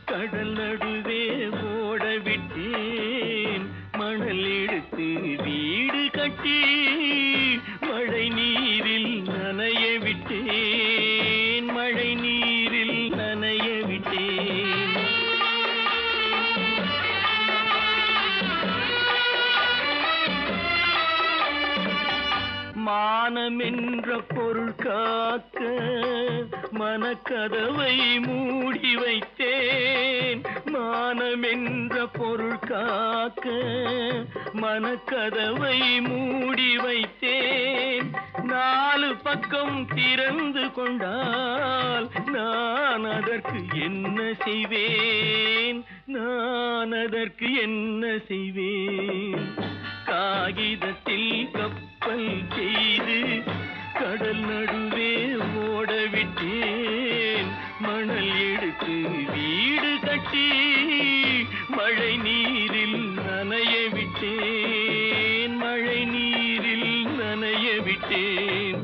கடல் நடுவே ஓட விட்டேன் மணல் எடுத்து வீடு கட்டி மழை நீரில் நனைய விட்டேன் மழை நீரில் நனைய விட்டேன் மானம் என்ற பொருள் காக்க மனக்கதவை மூடி வைத்தேன் மானம் என்ற பொருள் காக்க மனக்கதவை மூடி வைத்தேன் நாலு பக்கம் திறந்து கொண்டால் நான் அதற்கு என்ன செய்வேன் நான் அதற்கு என்ன செய்வேன் காகிதத்தில் கப்பல் செய்து கடல் நடுவே ஓட விட்டேன் மணல் எடுத்து வீடு கட்டி மழை நீரில் நனைய விட்டேன் மழை நீரில் நனைய விட்டேன்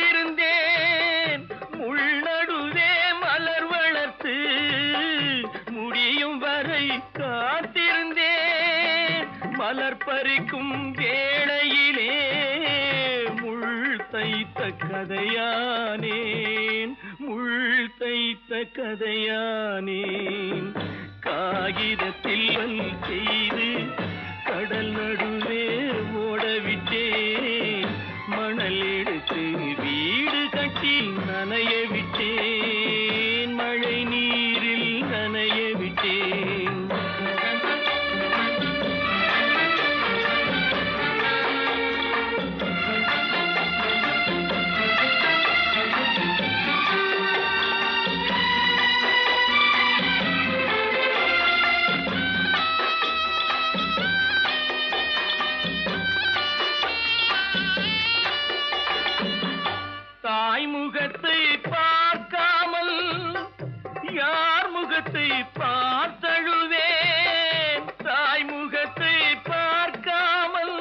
காத்திருந்தேன் முள்நடுவே மலர் வளர்த்து முடியும் வரை காத்திருந்தேன் மலர் பறிக்கும் வேளையிலே முள் தைத்த கதையானேன் முள் தைத்த கதையானேன் காகிதத்தில் செய்து கடல் நடுவே ஓடவிட்டேன் மணல் எடுத்து வீடு கட்டி நனைய விட்டேன் மழை நீரில் நனைய விட்டேன் முகத்தை பார்க்காமல் யார் முகத்தை பார்த்தழுவேன் தாய் முகத்தை பார்க்காமல்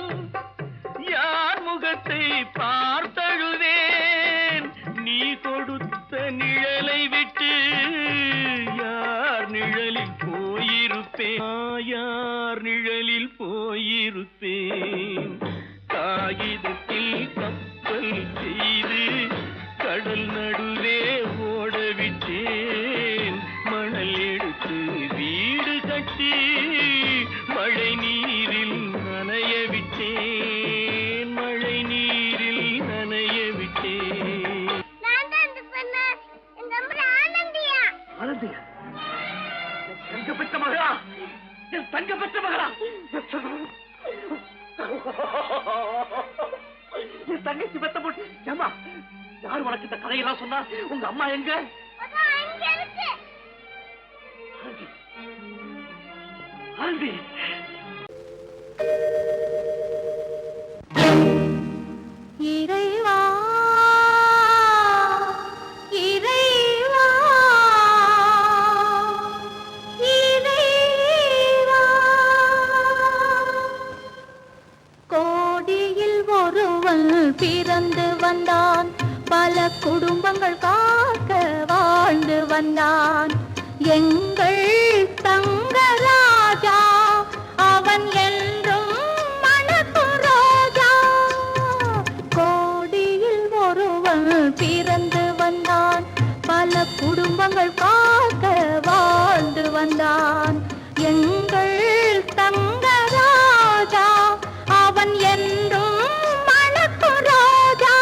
யார் முகத்தை பார்த்தழுவேன் நீ கொடுத்த நிழலை விட்டு யார் நிழலில் போயிருப்பேன் யார் நிழலில் போயிருப்பேன் காகிதத்தில் கப்பல் செய்து கடல் நடுவே ஓடவிட்டேன் மணல் எடுத்து வீடு கட்டி மழை நீரில் நனைய விட்டேன் மழை நீரில் நனைய விட்டேன் ஆனந்தியா தங்க பெற்ற மகளா என் தங்க பெற்ற மகளா என் தங்கச்சி பெத்த போட்டு ஏமா யார் உனக்கு இந்த கதையெல்லாம் சொன்னா உங்க அம்மா எங்க ஆனந்தி இறைவா இறைவா இறைவா கோடியில் ஒருவன் பிறந்து வந்தான் பல குடும்பங்கள் காக்க வாழ்ந்து வந்தான் எங்கள் தங்கராஜா அவன் என்றும் மணக்கும் ரோஜா கோடியில் ஒருவன் பிறந்து வந்தான் பல குடும்பங்கள் காக்க வாழ்ந்து வந்தான் எங்கள் தங்கராஜா அவன் என்றும் மணக்கும் ரோஜா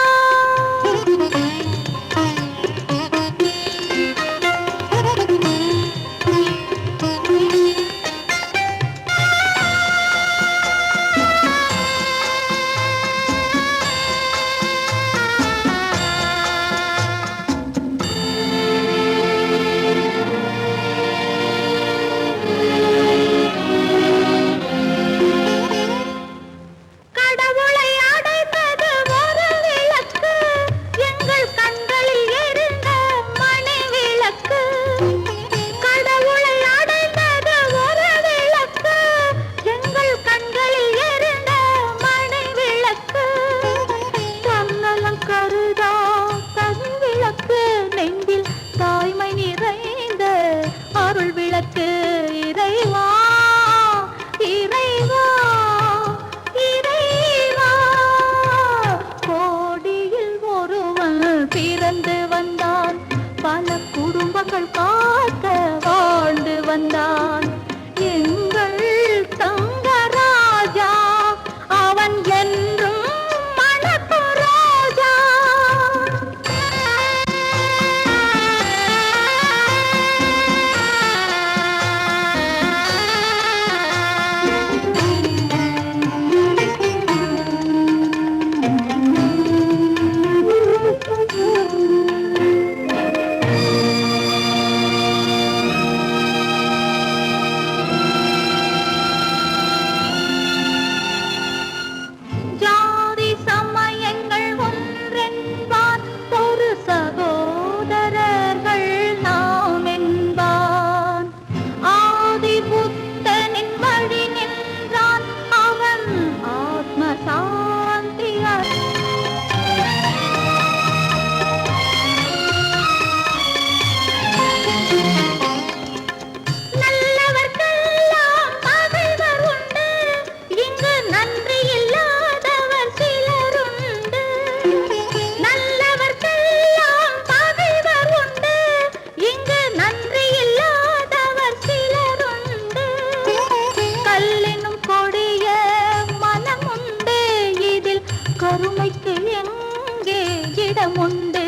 இடம் உண்டு.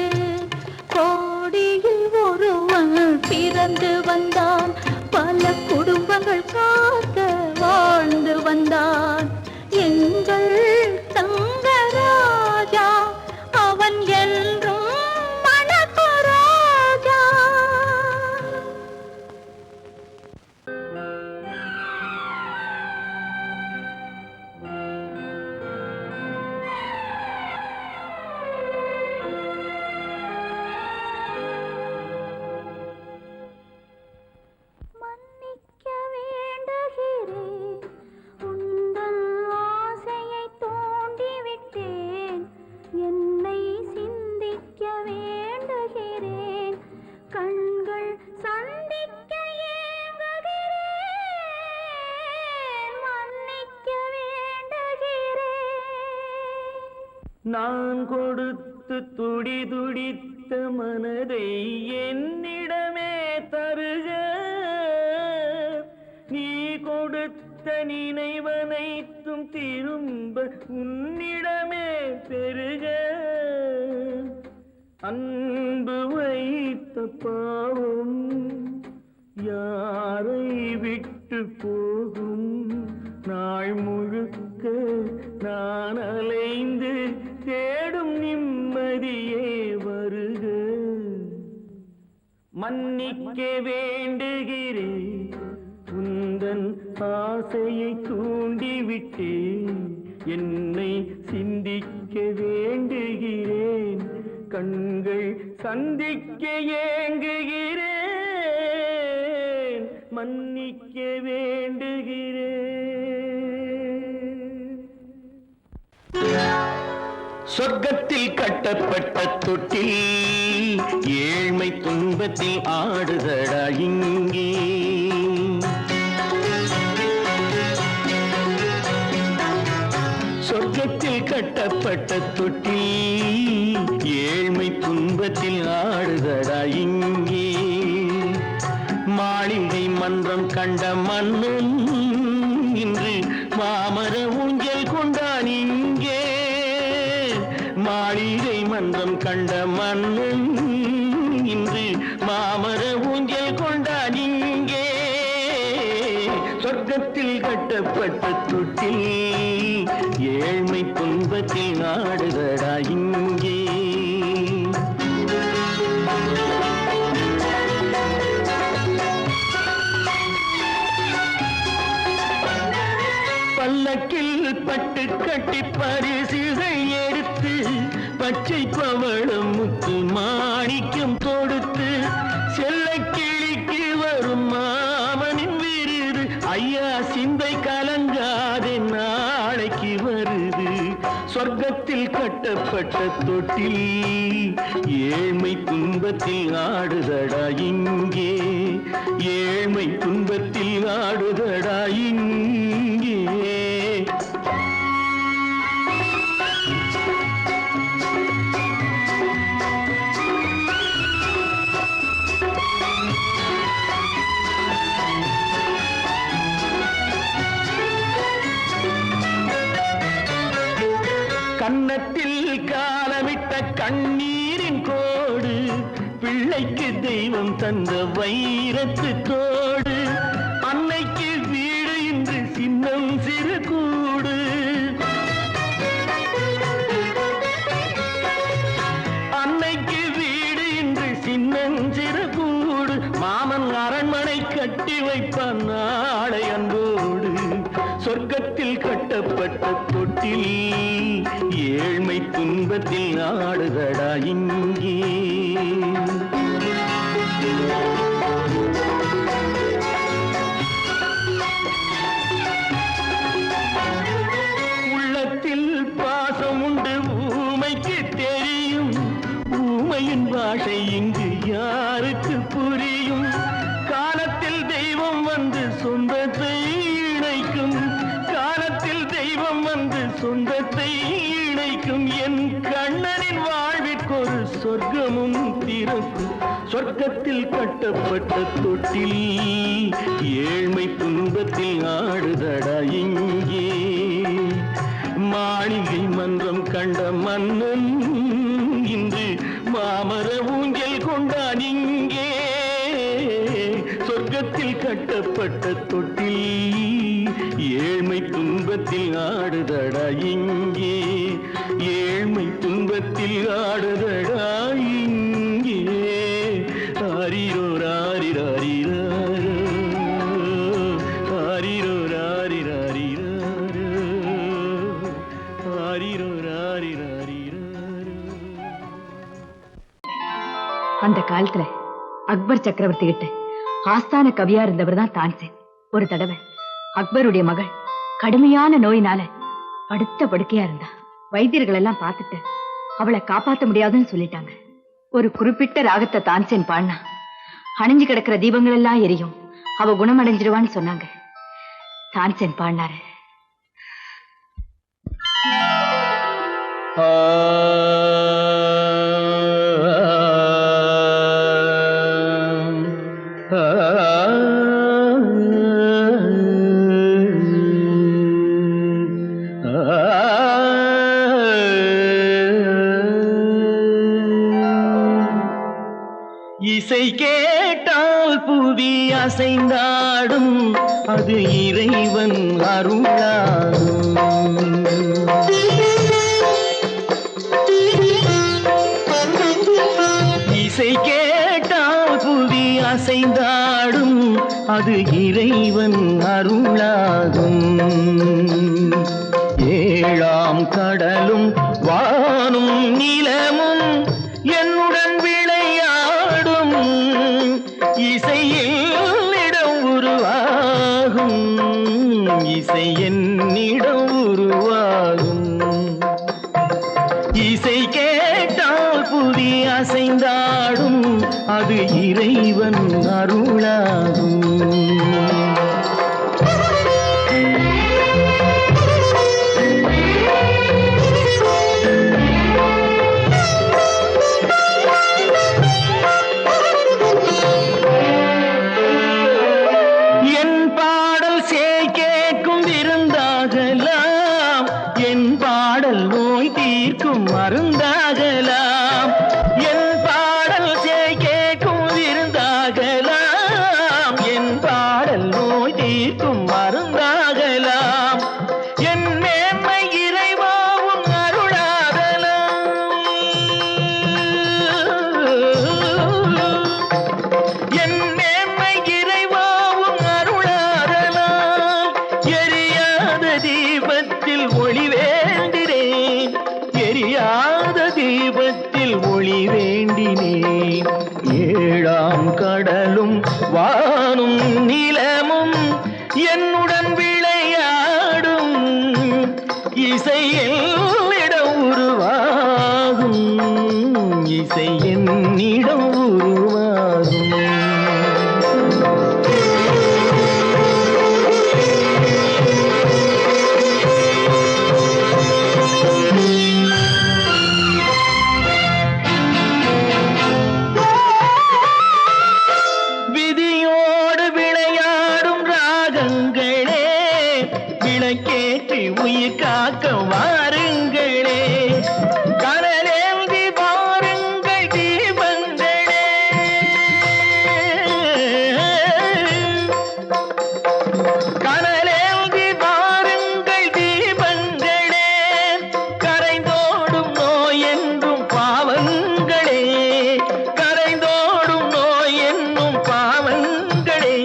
கோடியில் ஒருவன் பிறந்து வந்தான், பல குடும்பங்கள் காக்க வாழ்ந்து வந்தான். எங்கள் தங்கராஜா அவன் என்றும் மணக்கராஜா. மன்னிக்க வேண்டுகிறேன், உந்தன் ஆசையை தூண்டிவிட்டேன். என்னை சிந்திக்க வேண்டுகிறேன், கண்கள் சந்திக்க ஏங்குகிறேன். மன்னிக்க வேண்டுகிறேன். நான் கொடுத்து துடி துடித்த மனதை என்னிடமே தருக, நீ கொடுத்த நினைவனைத்தும் திரும்ப உன்னிடமே பெருக. அன்பு வைத்த பாவம் யாரை விட்டு போகும்? நாள் முழுக்க நான் அலைந்து தேடும் நிம்மதியே வருக. மன்னிக்க வேண்டுகிறேன், உந்தன் ஆசையை தூண்டிவிட்டேன். என்னை சிந்திக்க வேண்டுகிறேன், கண்கள் சந்திக்க ஏங்குகிறேன். மன்னிக்க வேண்டுகிறேன். சொர்க்கத்தில் கட்டப்பட்ட தொட்டில் ஏழ்மை துன்பத்தில் ஆடுதடா இங்கே. சொர்க்கத்தில் கட்டப்பட்ட தொட்டில் ஏழ்மை துன்பத்தில் ஆடுதடா இங்கே. மாளிகை மன்றம் கண்ட மன்னன் இன்று மாமர ஊஞ்சல் கொண்டான் இங்கே. மாளிகை மன்றம் கண்ட மன்னன் இன்று மாமர ஊஞ்சல் கொண்டான் இங்கே. சொர்க்கத்தில் கட்டப்பட்ட தொட்டில் ஏழ்மை துன்பத்தில் ஆடுதடா இங்கே. பல்லக்கில் பட்டு கட்டி பரிசுகள் எடுத்து பச்சை பவளம் முத்து மாணிக்கம் தொடுத்து செல்ல கிளிக்கு வரும் மாமனின் விருது. ஐயா சிந்தை கலங்காதே நாளைக்கு வருது. சொர்க்கத்தில் கட்டப்பட்ட தொட்டில் ஏழ்மை துன்பத்தில் ஆடுதடா இங்கே. ஏழ்மை துன்பத்தில் ஆடுதடா இங்கே. கன்னத்தில் காலமிட்ட கண்ணீரின் கோடு, பிள்ளைக்கு தெய்வம் தந்த வைரத்து தோடு. அன்னைக்கு வீடு இன்று சின்னம் சிறு கூடு. அன்னைக்கு வீடு இன்று சின்னம் சிறு கூடு. மாமன் அரண்மனை கட்டி வைப்பான் நாளை அன்போடு. சொர்க்கத்தில் கட்டப்பட்ட தொட்டில் ஏழ்மை துன்பத்தில் ஆடுதடா இங்கே. உள்ளத்தில் பாசம் உண்டு ஊமைக்கு தெரியும். ஊமையின் பாஷை இங்கு யாருக்கு புரியும்? காலத்தில் தெய்வம் வந்து சொந்தத்தை இணைக்கும். காலத்தில் தெய்வம் வந்து சொந்தத்தை இணைக்கும். என் கண்ணனின் வாழ்விற்கொரு சொர்க்கமும் திறக்கும். சொர்க்கத்தில் கட்டப்பட்ட தொட்டில் ஏழ்மை துன்பத்தில் ஆடுதடா இங்கே. மாளிகை மன்றம் கண்ட மன்னன் இன்று மாமர ஊஞ்சல் கொண்டான் இங்கே சொர்க்கத்தில் கட்டப்பட்ட தொட்டில் ஏழ்மை துன்பத்தில் ஆடுதடா இங்கே ஏழ்மை துன்பத்தில் ஆடுதடா இங்கே ஆரிரோ ராரிராரிரோ ஆரிரோ ராரிராரிரோ ஆரிரோ ராரிராரிரோ. அந்த காலத்துல அக்பர் சக்கரவர்த்தி கிட்ட ஆஸ்தான கவியா இருந்தவர் தான் தான்சேன். ஒரு தடவை அக்பருடைய மகள் கடுமையான நோயினால படுத்த படுக்கையா இருந்தா. வைத்தியர்கள் எல்லாம் பார்த்துட்டு அவளை காப்பாத்த முடியாதுன்னு சொல்லிட்டாங்க. ஒரு குறிப்பிட்ட ராகத்தை தான்சேன் பாடினா அணிஞ்சு கிடக்கிற தீபங்கள் எல்லாம் எரியும், அவ குணமடைஞ்சிருவான்னு சொன்னாங்க. தான்சேன் பாடினாரு. இசை கேட்டால் புவி அசைந்தாடும், அது இறைவன் அருளாகும். இசை கேட்டால் புவி அசைந்தாடும், அது இறைவன் அருளாகும். ஏழாம் கடலும் வானும் நிலமும் என்னுடன் விளையாடும், இசையில் இடம் உருவாகும், இசை என்னிடம் உருவாகும். இசை கேட்டால் புவி அசைந்தாடும், அது இறைவன் அருளாகும். மருந்தாகலாம் என் பாடல் கேட்கும் விருந்தாகலாம், என் பாடல் நோய் தீர்க்கும் மருந்தாகலாம், என் மேன்மை இறைவாவும் அருளாகலாம். என் மேன்மை இறைவாவும் அருளாகலாம். எரியாத தீபத்தில் ஒளி வேண்டினேன், எரியாத தீபத்தில் ஒளி வேண்டினேன். ஏழாம் கடலும் வானும் நிலமும் என்னுடன் விளையாடும், இசையில் இடம் உருவாகும், இசை என்னிடம் உருவாகும். விளக்கேற்றி உயிர் காக்க வாருங்களே, கனலேந்தி வாருங்கள் தீபங்களே. கனலேந்தி வாருங்கள் தீபங்களே, கரைந்தோடும் நோய் என்றும் பாவங்களே, கரைந்தோடும் நோய் என்னும் பாவங்களே.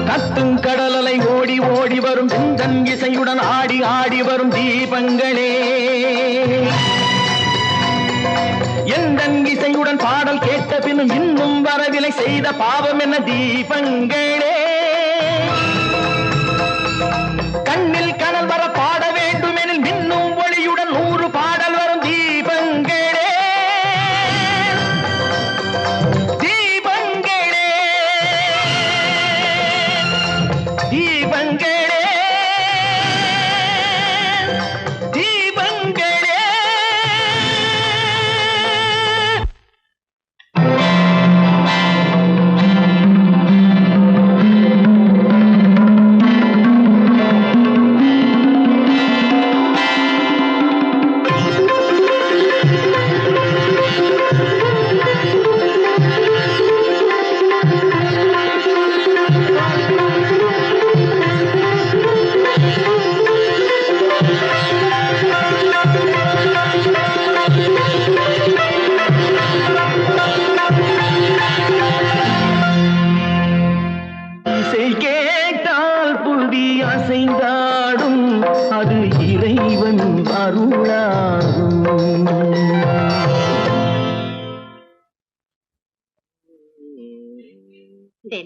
கத்தும் கடலலை ஓடி ஓடி வரும் செந்தன் இசையுடன் ஆடி ஆடி வரும் தீபங்களே, எந்தன் இசையுடன் பாடல் கேட்ட பின்னும் இன்னும் வரவில்லை செய்த பாவம் என்ன தீபங்களே. கண்ணில் கனல் வர பாட வேண்டும் எனில் மின்னும் ஒளியுடன் 100 பாடல் வரும் தீபங்களே. தீபங்களே தீபங்களே.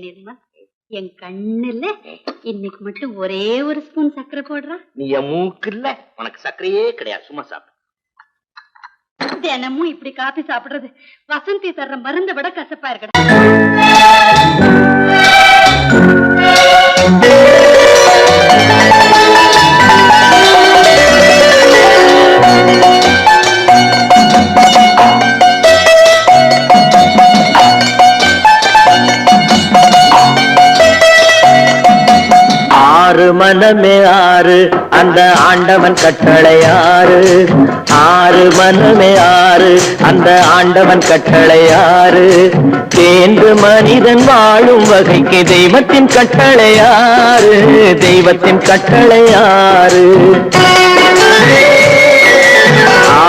நிர்மா, என் கண்ணுல இன்னைக்கு மட்டும் ஒரே ஒரு ஸ்பூன் சர்க்கரை போடுறா. நீ என் மூக்கு இல்ல, உனக்கு சர்க்கரையே கிடையாது, சும்மா சாப்பிடு. தினமும் இப்படி காபி சாப்பிடுறது வசந்தி தர்ற மருந்தை விட கசப்பா இருக்கடா. ஆறு மனமே ஆறு, அந்த ஆண்டவன் கட்டளை ஆறு. ஆறு மனமே ஆறு, அந்த ஆண்டவன் கட்டளை ஆறு. தேர்ந்து மனிதன் வாழும் வகைக்கு தெய்வத்தின் கட்டளை ஆறு. தெய்வத்தின் கட்டளை ஆறு.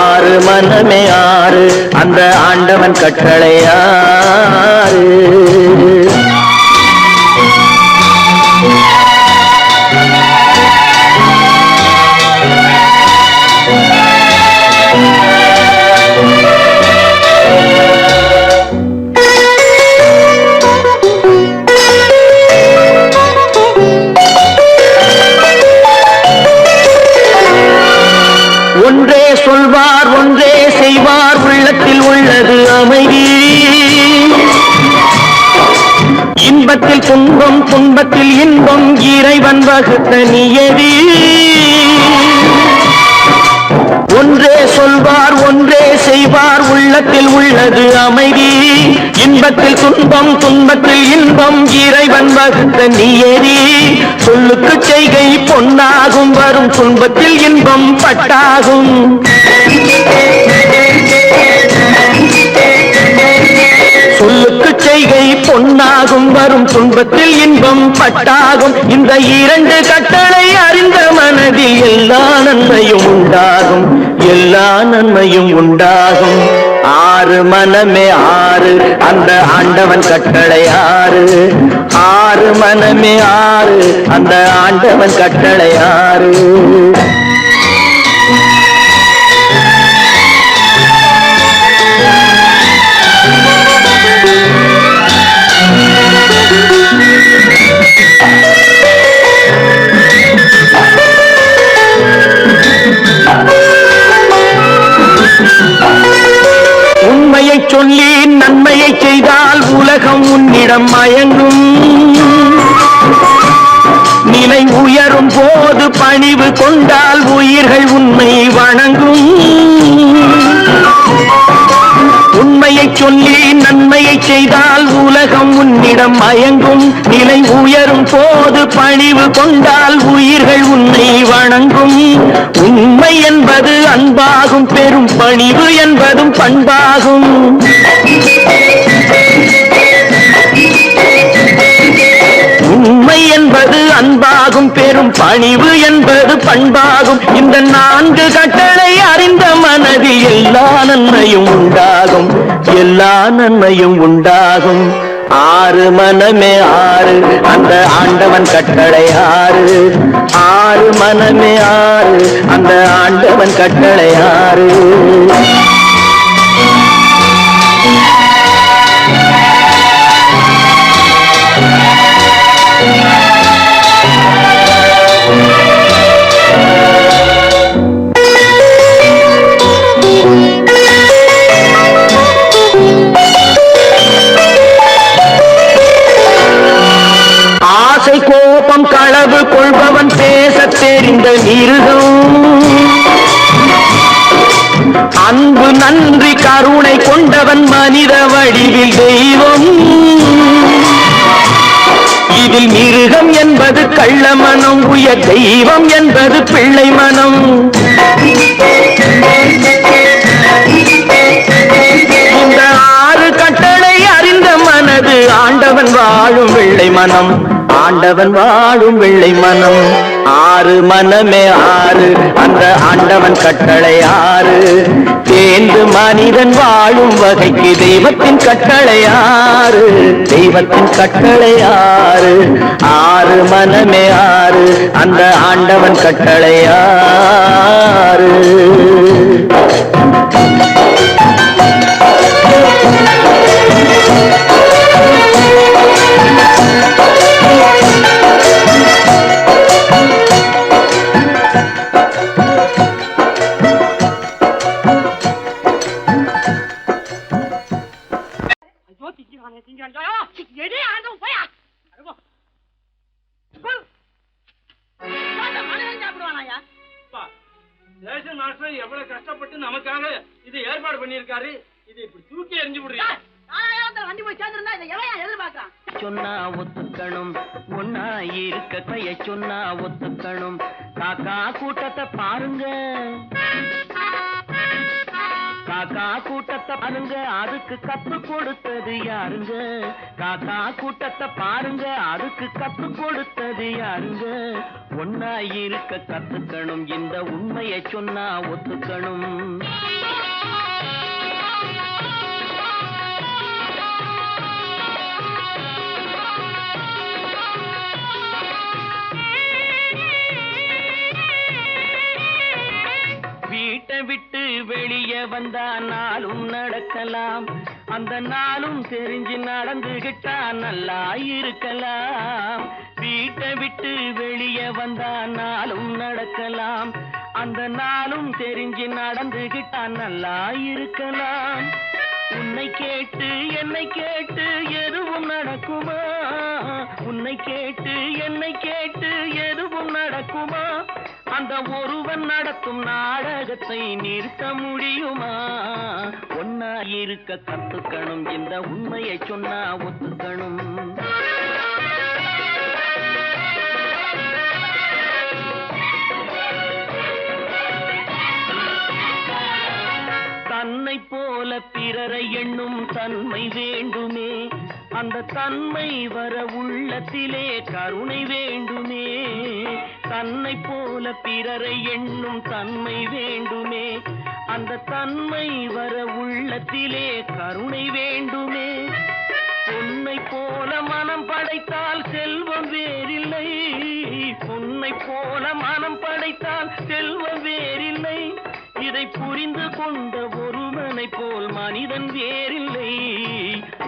ஆறு மனமே ஆறு, அந்த ஆண்டவன் கட்டளை ஆறு. ஒன்றே சொல்வார், ஒன்றே செய்வார், உள்ளத்தில் உள்ளது அமைதி. இன்பத்தில் துன்பம், துன்பத்தில் இன்பம், இறைவன் வகுத்த நியதி. ஒன்றே சொல்வார், ஒன்றே செய்வார், உள்ளத்தில் உள்ளது அமைதி. இன்பத்தில் துன்பம், துன்பத்தில் இன்பம், இறைவன் வகுத்த நியதி. சொல்லுக்கு செய்கை பொன்னாகும், வரும் துன்பத்தில் இன்பம் பட்டாகும். சொல்லுக்கு செய்கை பொன்னாகும், வரும் துன்பத்தில் இன்பம் பட்டாகும். இந்த இரண்டு கட்டளை அறிந்த மனதில் எல்லா நன்மையும் உண்டாகும், எல்லா நன்மையும் உண்டாகும். ஆறு மனமே ஆறு, அந்த ஆண்டவன் கட்டளை ஆறு. ஆறு மனமே ஆறு, அந்த ஆண்டவன் கட்டளை ஆறு. உண்மையை சொல்லி நன்மையை செய்தால் உலகம் உன்னிடம் மயங்கும். நிலை உயரும் போது பணிவு கொண்டால் உயிர்கள் உன்னை வணங்கும். உண்மையை சொல்லி நன்மையை செய்தால் உலகம் உன்னிடம் மயங்கும். நிலை உயரும் போது பணிவு கொண்டால் உயிர்கள் உன்னை வணங்கும். உண்மை என்பது அன்பாகும், பெரும் பணிவு என்பதும் பண்பாகும். உண்மை என்பது அன்பாகும், பெரும் பணிவு என்பது பண்பாகும். இந்த நான்கு கட்டளை அறிந்த மனதில் எல்லா நன்மையும் உண்டாகும், எல்லா நன்மையும் உண்டாகும். ஆறு மனமே ஆறு, அந்த ஆண்டவன் கட்டளை ஆறு. ஆறு மனமே ஆறு, அந்த ஆண்டவன் கட்டளை ஆறு. ஆசை கோபம் களவு கொள்பவன் பேசத் தெரிந்த மிருகம். அன்பு நன்றி கருணை கொண்டவன் மனித வடிவில் தெய்வம். இதில் மிருகம் என்பது கள்ள மனம், உயர் தெய்வம் என்பது பிள்ளை மனம். இந்த ஆறு கட்டளை அறிந்த மனது ஆண்டவன் வாழும் வெள்ளை மனம், ஆண்டவன் வாழும் வெள்ளை மனம். ஆறு மனமே ஆறு, அந்த ஆண்டவன் கட்டளை ஆறு. தேர்ந்து மனிதன் வாழும் வகைக்கு தெய்வத்தின் கட்டளை ஆறு. தெய்வத்தின் கட்டளை ஆறு. ஆறு மனமே ஆறு, அந்த ஆண்டவன் கட்டளை ஆறு. இது இப்படி தூக்கி எறிஞ்சு விடுறியா? வண்டி போய் சேர்ந்திருந்தா இதை எவன் எதிர்பார்க்கறான்? சொன்னா ஒத்துக்கணும், ஒன்னா இருக்க கைய சொன்னா ஒத்துக்கணும். காக்கா கூட்டத்தை பாருங்க, காக்கா கூட்டத்தை பாருங்க, அதுக்கு கத்து கொடுத்தது யாருங்க? காக்கா கூட்டத்தை பாருங்க, அதுக்கு கத்து கொடுத்தது யாருங்க? ஒன்னா இருக்க கத்துக்கணும், இந்த உண்மையை சொன்னா ஒத்துக்கணும். வீட்டை விட்டு வெளியே வந்தா நாளும் நடக்கலாம், அந்த நாளும் தெரிஞ்சு நடந்துகிட்டா நல்லா இருக்கலாம். வீட்டை விட்டு வெளியே வந்தா நாளும் நடக்கலாம், அந்த நாளும் தெரிஞ்சு நடந்துகிட்டா நல்லா இருக்கலாம். உன்னை கேட்டு என்னை கேட்டு எதுவும் நடக்குமா? உன்னை கேட்டு என்னை கேட்டு எதுவும் நடக்குமா? அந்த ஒருவன் நடத்தும் நாடகத்தை நிறுத்த முடியுமா? ஒன்னா இருக்க கத்துக்கணும், இந்த உண்மையை சொன்னா ஒத்துக்கணும். தன்னை போல பிறரை எண்ணும் தன்மை வேண்டுமே, அந்த தன்மை வர உள்ளத்திலே கருணை வேண்டுமே. தன்னை போல பிறரை எண்ணும் தன்மை வேண்டுமே, அந்த தன்மை வர உள்ளத்திலே கருணை வேண்டுமே. பொன்னை போல மனம் படைத்தால் செல்வம் வேறில்லை, பொன்னை போல மனம் படைத்தால் செல்வம் வேறில்லை. இதை புரிந்து கொண்ட ஒருவனை போல் மனிதன் வேறில்லை.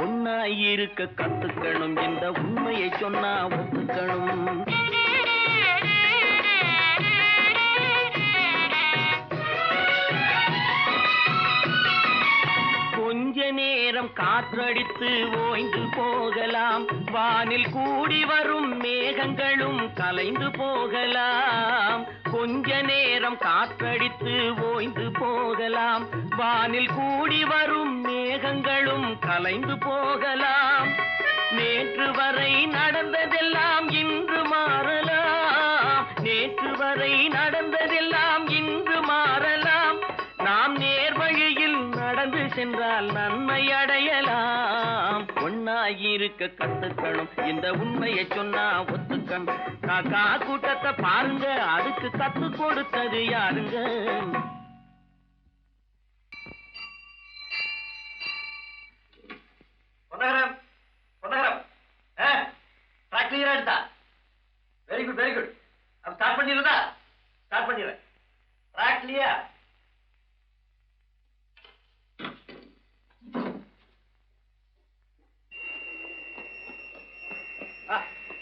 ஒன்னாய் இருக்க கத்துக்கணும், இந்த உண்மையை சொன்னா ஒத்துக்கணும். கொஞ்ச நேரம் காற்றடித்து ஓய்ந்து போகலாம், வானில் கூடி வரும் மேகங்களும் கலைந்து போகலாம். கொஞ்ச நேரம் காற்றடித்து ஓய்ந்து போகலாம், வானில் கூடி வரும் மேகங்களும் கலைந்து போகலாம். நேற்று வரை நடந்ததெல்லாம் இன்று மாறலாம், நேற்று வரை நடந்ததெல்லாம் இன்று மாறலாம். நாம் நேர்வழியில் நடந்து சென்றால் நன்மை அடையலாம். ஒன்னாயிருக்க கத்துக்கணும், இந்த உண்மையை சொன்னா ஒத்துக்கணும். காக்கா கூட்டத்தை பாருங்க, அதுக்கு கத்து கொடுத்தது யாருங்க? பொன்னகரம், பொன்னகரம், ட்ராக் கிளியரா எடுத்தா? Very good, very good. அப்ப ஸ்டார்ட் பண்ணிடுறதா? ஸ்டார்ட் பண்ணிடுறேன். Track clear.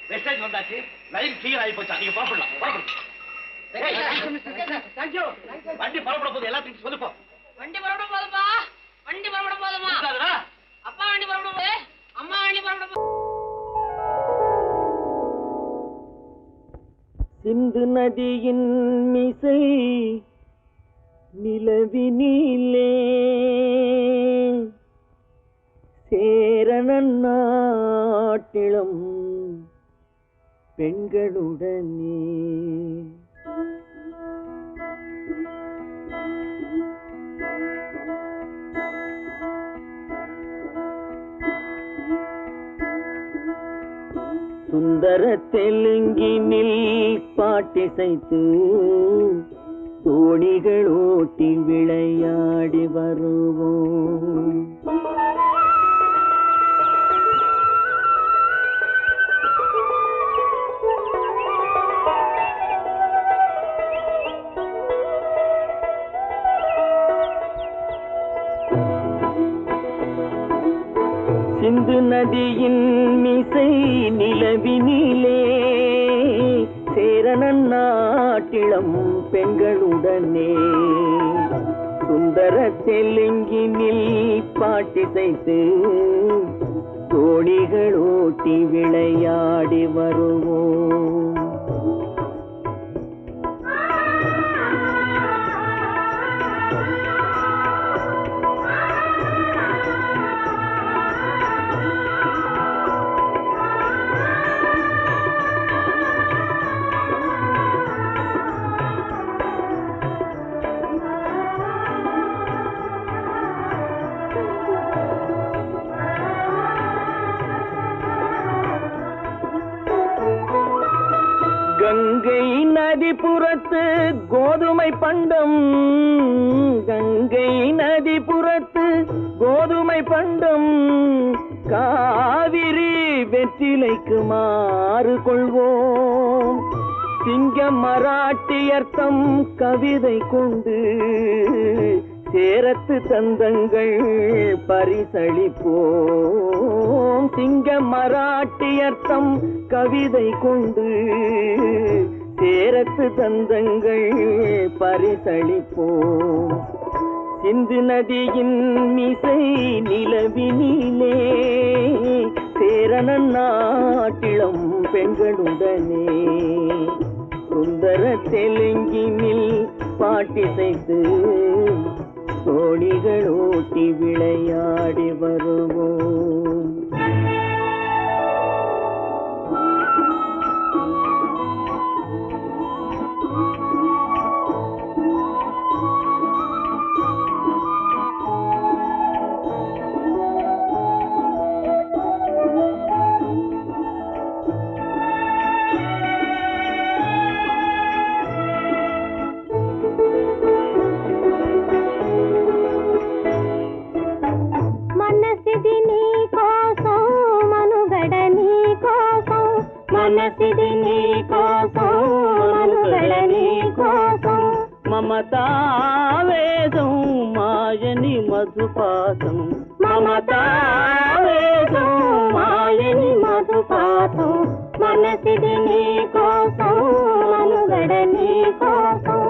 மெசேஜ் வந்தாச்சு, லைன் கிளியர் ஆகி போச்சா? நீங்க புறப்படலாம், புறப்படும். வண்டி புறப்பட போகுது, எல்லாத்தையும் சொல்லுப்போ. வண்டி புறப்பட போதுப்பா, வண்டி புறப்பட போதுமா? அப்பா வண்டி புறப்பட போகுது, அம்மா வண்டி புறப்பட போகுது. சிந்து நதியின் மிசை நிலவினிலே சேரணன் நாட்டிளம் பெண்களுடனே சுந்தர தெலுங்கினில் பாட்டிசைத்து தோணிகள் ஓட்டி விளையாடி வருவோம். சிந்து நதியின் மிசை நிலவினிலே சேரணன் நாட்டிளம் பெண்களுடனே சுந்தர தெலுங்கினில் பாட்டிசைத்து தோணிகள் ஓட்டி விளையாடி வருவோம். புறத்து கோதுமை பண்டம், கங்கை நதி புறத்து கோதுமை பண்டம், காவிரி வெற்றிலைக்கு மாறு கொள்வோம். சிங்க மராட்டியர்த்தம் கவிதை கொண்டு சேரத்து தந்தங்கள் பரிசளிப்போம். சிங்க மராட்டியர்த்தம் கவிதை கொண்டு சேரத்து தந்தங்கள் பரிசளிப்போம். சிந்து நதியின் மிசை நிலவினிலே சேரணன் நாட்டிளம் பெண்களுடனே சுந்தர தெலுங்கினில் பாட்டிசைத்து தோணிகள் ஓட்டி விளையாடி வருவோம். మనసిది నీ కోసం మనుగడ నీ కోసం మమతావేదం మాయని మధుపాసం మమతావేదం మాయని మధుపాసం మనసిది నీ కోసం మనుగడ నీ కోసం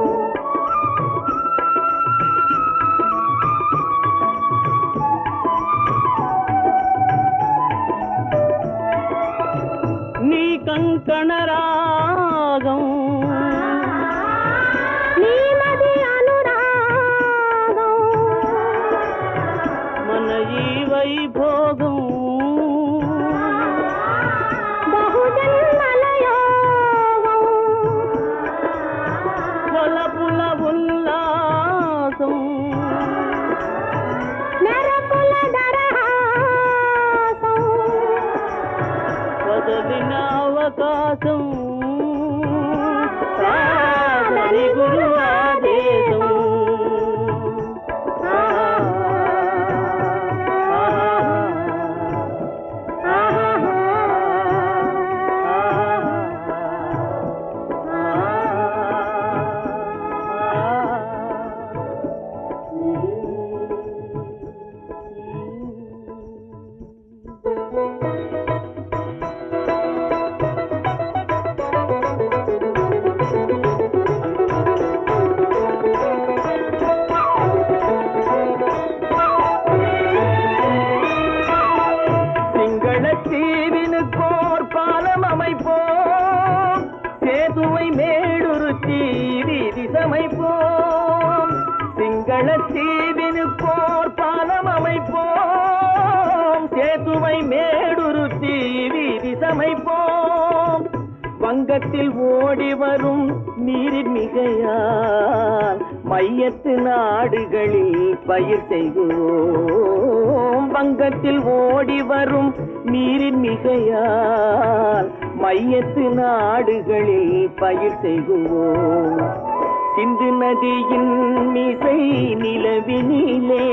నీ కంకణ రాగం నీమది అనురాగం మన ఈ వైభోగం బహుజన్మల యోగం వలపుల ఉల్లాసం మెరపుల దరహాసం వదలిన అవకాశం సాధని గురు ఆదేశం தீவினுக்கோர் பாலம் அமைப்போம் சேதுவை மேடுருத்தி வீதி சமைப்போம் சிங்கள தீவினுக்கோர் பாலம் அமைப்போம் சேதுவை மேடுருத்தி வீதி சமைப்போம் வங்கத்தில் ஓடி வரும் நீரின் மிகையால் மையத்து நாடுகளில் பயிர் செய்வோம் வங்கத்தில் ஓடி வரும் நீரின் மிகையால் மையத்து நாடுகளில் பயிர் செய்வோம் சிந்து நதியின் மிசை நிலவினிலே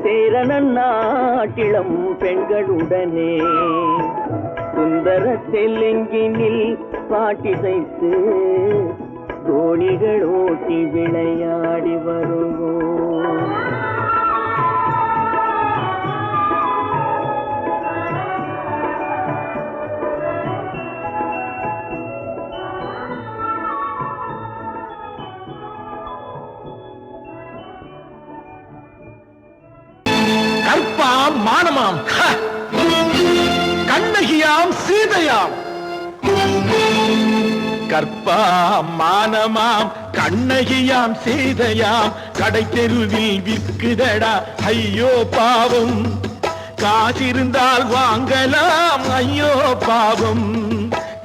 சேரணன் நாட்டிளம் பெண்களுடனே சுந்தர தெலுங்கினில் பாட்டிசைத்து தோணிகள் ஓட்டி விளையாடி வருவோம் கற்பாம் மானமாம் கண்ணகியாம் சீதையாம் கற்பாம் மானமாம் கண்ணகியாம் சீதையாம் கடை தெருவில் விற்குதடா ஐயோ பாவம் காசிருந்தால் வாங்கலாம் ஐயோ பாவம்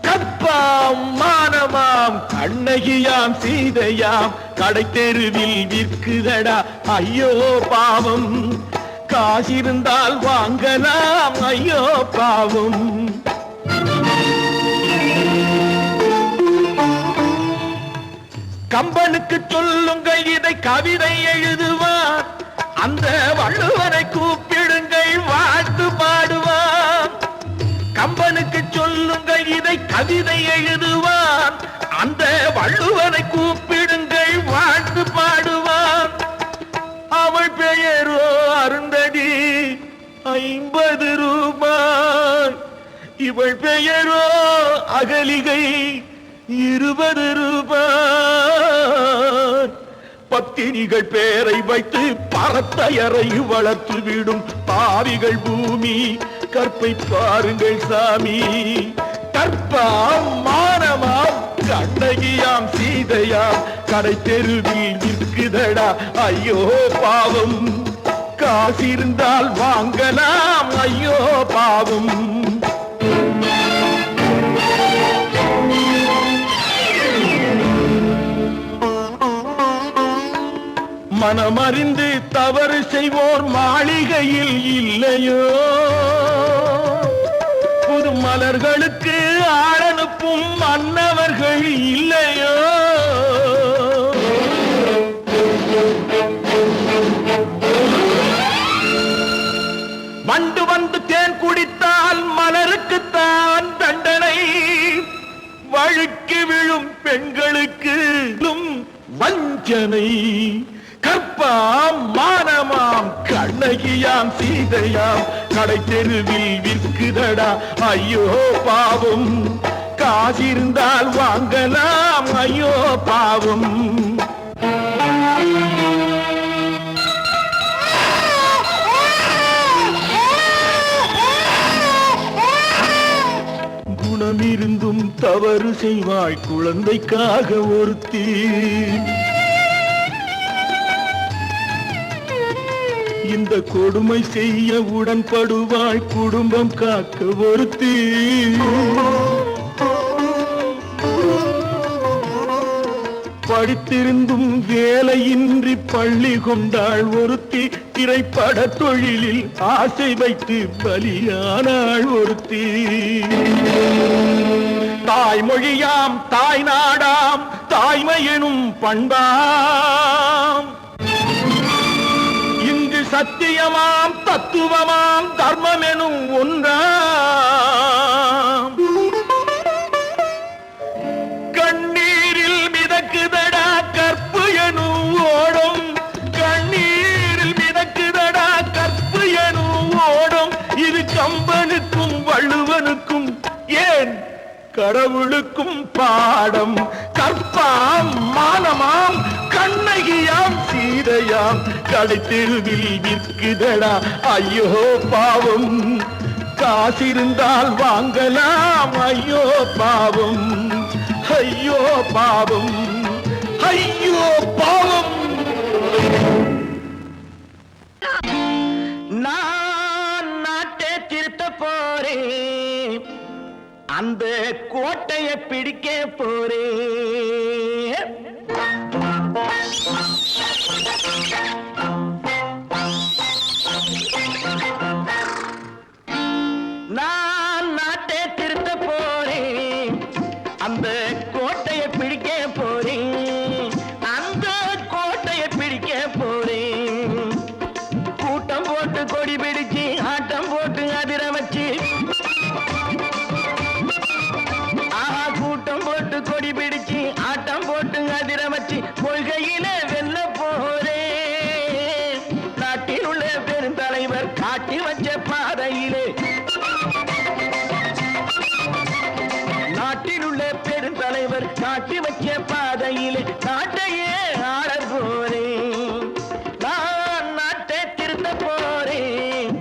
கற்பாம் மானமாம் கண்ணகியாம் சீதையாம் கடை தெருவில் விற்குதடா ஐயோ பாவம் காசிருந்தால் வாங்கலாம் ஐயோ பாவம் கம்பனுக்கு சொல்லுங்கள் இதை கவிதை எழுதுவார் அந்த வள்ளுவரை கூப்பிடுங்கள் வாழ்த்து பாடுவார் கம்பனுக்கு சொல்லுங்கள் இதை கவிதை எழுதுவார் அந்த வள்ளுவரை கூப்பிடுங்கள் வாழ்த்து பாடுவார் அவள் பெயரோ அருந்ததி 50 ரூபாய் இவள் பெயரோ அகலிகை 20 ரூபாய் பத்தினிகள் பேரை வைத்து பரத்தையரை வளர்த்து விடும் பாவிகள் பூமி கற்பை பாருங்கள் சாமி கற்பாம் மானமாம் கண்ணகியாம் சீதையாம் கடை தெருவில் நிற்குதடா ஐயோ பாவம் காசிருந்தால் வாங்கலாம் ஐயோ பாவம் மனமறிந்து தவறு செய்வோர் மாளிகையில் இல்லையோ புது மலர்களுக்கு ஆளனுப்பும் மன்னவர்கள் இல்லையோ வண்டு வந்து தேன் குடித்தால் மலருக்குத்தான் தண்டனை வழுக்கி விழும் பெண்களுக்கு வஞ்சனை கற்பாம் மானமாம் கண்ணகியாம் சீதையாம் கடை தெருவில் விற்குதடா ஐயோ பாவம் காசிருந்தால் வாங்கலாம் ஐயோ பாவம் குணமிருந்தும் தவறு செய்வாய் குழந்தைக்காக ஒருத்தி இந்த கொடுமை செய்ய உடன்படுவாய் குடும்பம் காக்க ஒருத்தி படித்திருந்தும் வேலையின்றி பள்ளி கொண்டாள் ஒருத்தி திரைப்பட தொழிலில் ஆசை வைத்து பலியானாள் ஒருத்தி தாய்மொழியாம் தாய் நாடாம் தாய்மையெனும் பண்பாம் இங்கு சத்தியமாம் தத்துவமாம் தர்மம் எனும் ஒன்றாம் கண்ணீரில் மிதக்குதடா கற்பு எனும் ஓடும் கண்ணீரில் மிதக்குதடா கற்பு எனும் ஓடும் இது கம்பனுக்கும் வள்ளுவனுக்கும் ஏன் கடவுளுக்கும் பாடம் கற்பாம் மானமாம் கண்ணகியாம் சீதையாம் கடை தெருவில் விற்குதடா ஐயோ பாவம் காசிருந்தால் வாங்கலாம் ஐயோ பாவம் ஐயோ பாவம் ஐயோ பாவம் நான் நாட்டை திருத்த போறேன் அந்த கோட்டையை பிடிக்க போறேன் நான் நாட்டை திருத்த போறேன் அந்த கோட்டையை பிடிக்க போறேன் அந்த கோட்டையை பிடிக்க போறேன் கூட்டம் போட்டு கொடி பிடிச்சு ஆட்டம் போட்டு அதிர வச்சு கூட்டம் போட்டு கொடி பிடிச்சு ஆட்டம் போட்டு அதிர வச்சு கொள்கையில வெல்ல போறேன் நாட்டில் உள்ள பெருந்தலைவர் காட்டி வச்ச பாதையிலே நாட்டில் உள்ள பெருந்தலைவர் காட்டி வச்ச பாதையிலே நாட்டையே ஆள போறேன் நான் நாட்டை திருத்த போறேன்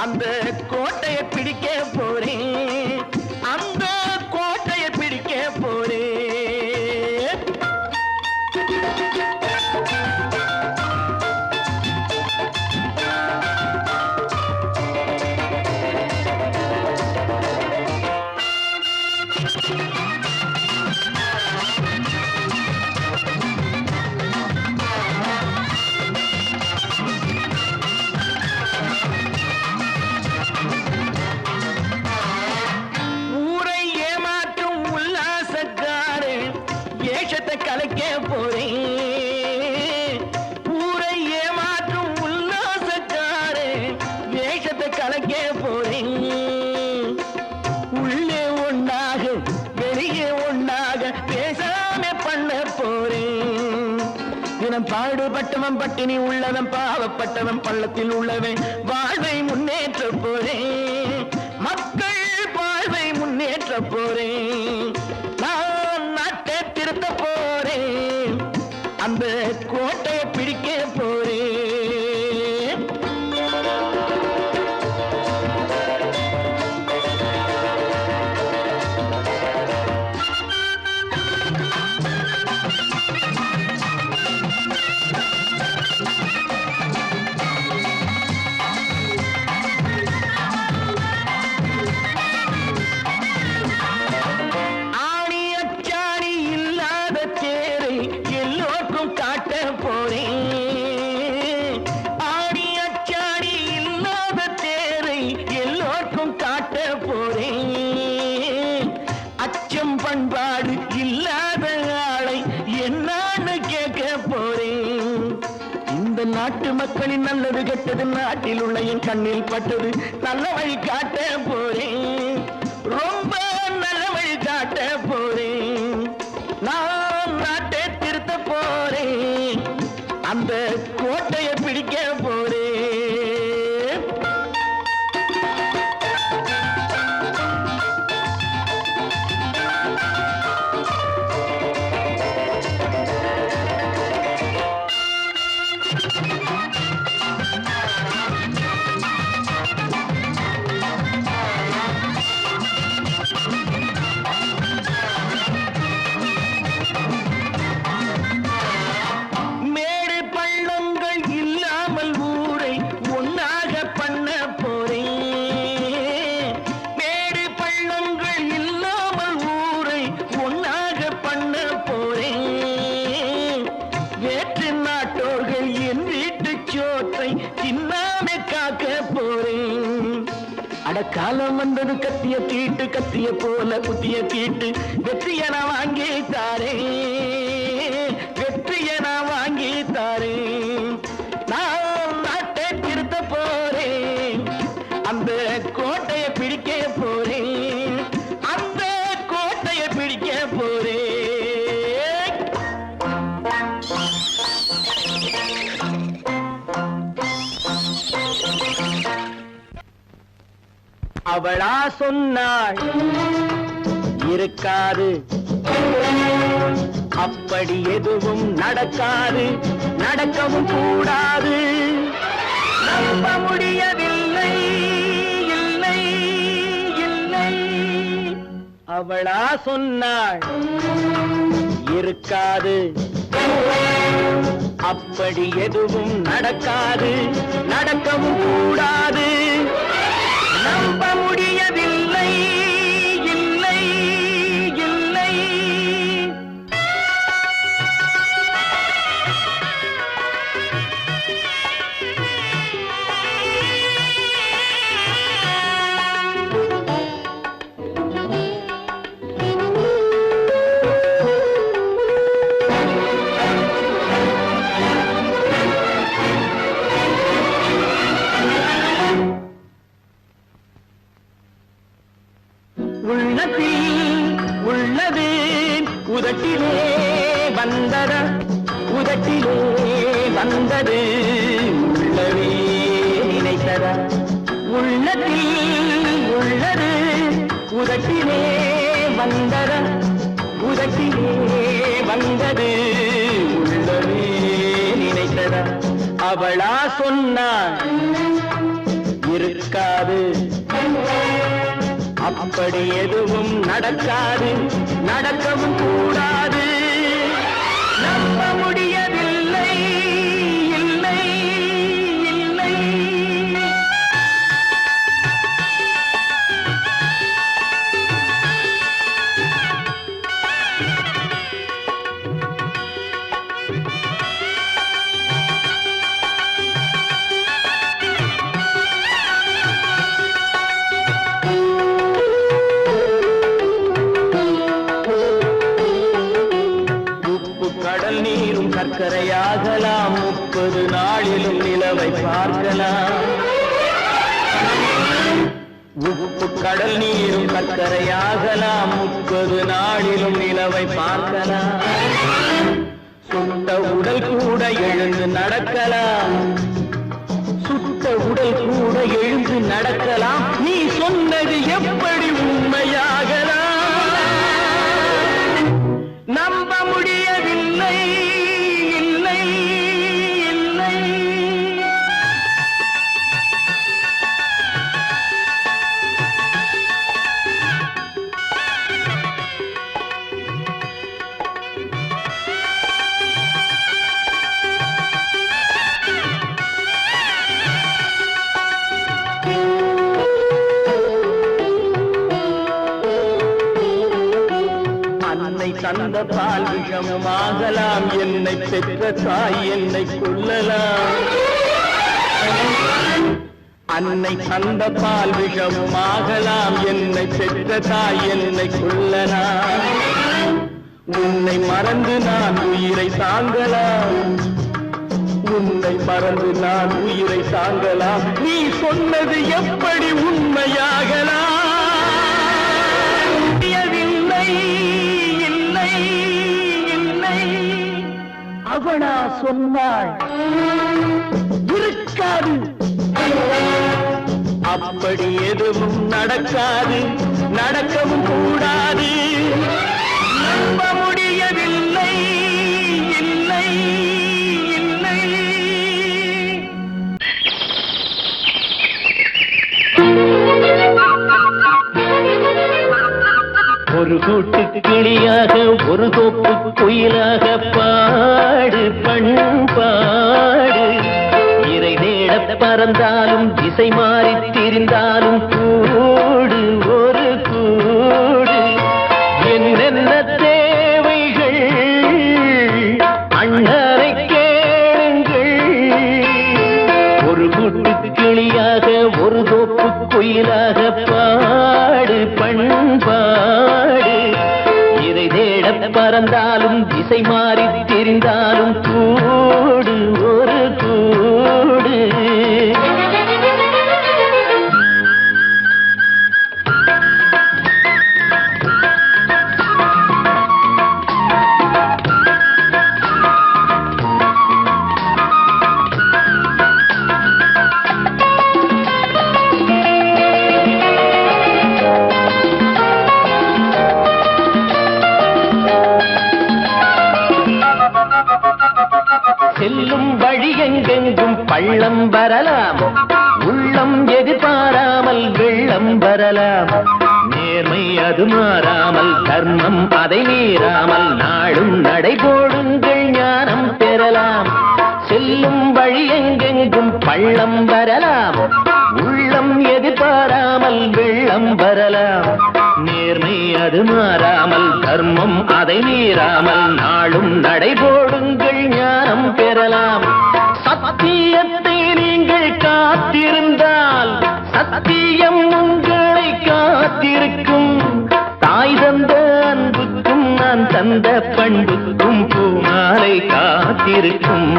அந்த கோட்டையை பிடிக்க போறேன் அந்த கோட்டையை பிடிக்க போறேன் பாடுபட்டவன் பட்டினி உள்ளவன் பாவப்பட்டவன் பள்ளத்தில் உள்ளவன் வாழ்வை முன்னேற்ற போறேன் மக்கள் வாழ்வை முன்னேற்ற போறேன் நான் நாட்டை திருத்த போறேன் அந்த கோட்டையை பிடிக்க போறேன் பண்பாடு இல்லாத ஆளை என்னான்னு கேட்க போறேன் இந்த நாட்டு மக்களின் நல்லது கெட்டது நாட்டில் உள்ள என் கண்ணில் பட்டது நல்ல வழி காட்ட போறேன் ரொம்ப நல்ல வழி காட்ட போறேன் நான் நாட்டை திருத்த போறேன் அந்த கோட்டையை பிடிக்க போறேன் காலம் வந்தது கத்திய தீட்டு கத்திய போல குத்திய தீட்டு வெற்றிய நான் வாங்கி தாரே வெற்றிய நான் வாங்கி தாரே நான் நாட்டை திருத்த போறேன் அந்த கோட்டையை பிடிக்க போறேன் அந்த கோட்டையை பிடிக்க போறேன் அவளா சொன்னாள் இருக்காது அப்படி எதுவும் நடக்காது நடக்கவும் கூடாது நம்ப முடியவில்லை இல்லை இல்லை அவளா சொன்னாள் இருக்காது அப்படி எதுவும் நடக்காது நடக்கவும் கூடாது நம்ப முடியவில்லை இல்லை இல்லை உள்ளது உதட்டிலே வந்தத உதட்டிலே வந்தது உள்ளவே நினைத்தத உள்ளத்தில் உள்ளது உதட்டிலே வந்தத உதட்டிலே வந்தது உள்ளவே நினைத்தத அவளா சொன்னாள் இருக்காது அப்படி எதுவும் நடக்காது நடக்கவும் கூடாது நம்ப முடியவில்லை இல்லை இல்லை சர்க்கரையாகலாம் 30 நாளிலும் நிலவை பார்க்கலாம் உப்பு கடல் நீரும் சர்க்கரையாகலாம் 30 நாளிலும் நிலவை பார்க்கலாம் சுட்ட உடல் கூட எழுந்து நடக்கலாம், சுட்ட உடல் கூட எழுந்து நடக்கலாம். நீ சொன்னது எப்படி உண்மையாகலாம்? நம்ப முடியவில்லை, இல்லை இல்லை. தந்த பால் விஷமும் ஆகலாம், என்னை பெற்ற தாய் என்னை கொல்லலாம். அன்னை தந்த பால் விஷமும் ஆகலாம், என்னை பெற்ற தாய் என்னை கொல்லலாம். உன்னை மறந்து நான் உயிரை தாங்கலாம், உன்னை மறந்து நான் உயிரை தாங்கலாம். நீ சொன்னது எப்படி உண்மையாகலாம்? அவனா சொன்னாள் இருக்காது, அப்படி எதுவும் நடக்காது, நடக்கவும் கூடாது. நம்ப முடியவில்லை, இல்லை இல்லை. ஒரு கூட்டு கிளியாக ஒரு தோப்பு குயிலாக பாடு பண்பாடு. இறை தேட பறந்தாலும் திசை மாறி திரிந்தாலும் கூடு ஒரு கூடு. என்னென்ன தேவைகள் அண்ணரை கேளுங்கள். ஒரு கூட்டு கிளியாக ஒரு தோப்பு குயிலாக பாடு பண்பாடு. இதை தேட பறந்தாலும் திசை மாறி திரிந்தாலும் கூடு ஒரு கூடு. செல்லும் வழி எங்கெங்கும் பள்ளம் வரலாம், உள்ளம் எதிர்பாராமல் வெள்ளம் வரலாம். நேர்மை அது மாறாமல், தர்மம் அதை மீறாமல், நாளும் நடைபோடுங்கள் ஞானம் பெறலாம். செல்லும் வழி எங்கெங்கும் பள்ளம் வரலாம், உள்ளம் எதிர்பாராமல் வெள்ளம் வரலாம். நேர்மை அது மாறாமல், தர்மம் அதை மீறாமல், நாளும் நடைபோடுங்கள் ஞானம் பெறலாம். சத்தியத்தை நீங்கள் காத்திருந்தால் சத்தியம் உங்களை காத்திருக்கும். தாய் தந்த அன்புக்கும் நான் தந்த பண்புக்கும் பூமாலை காத்திருக்கும்.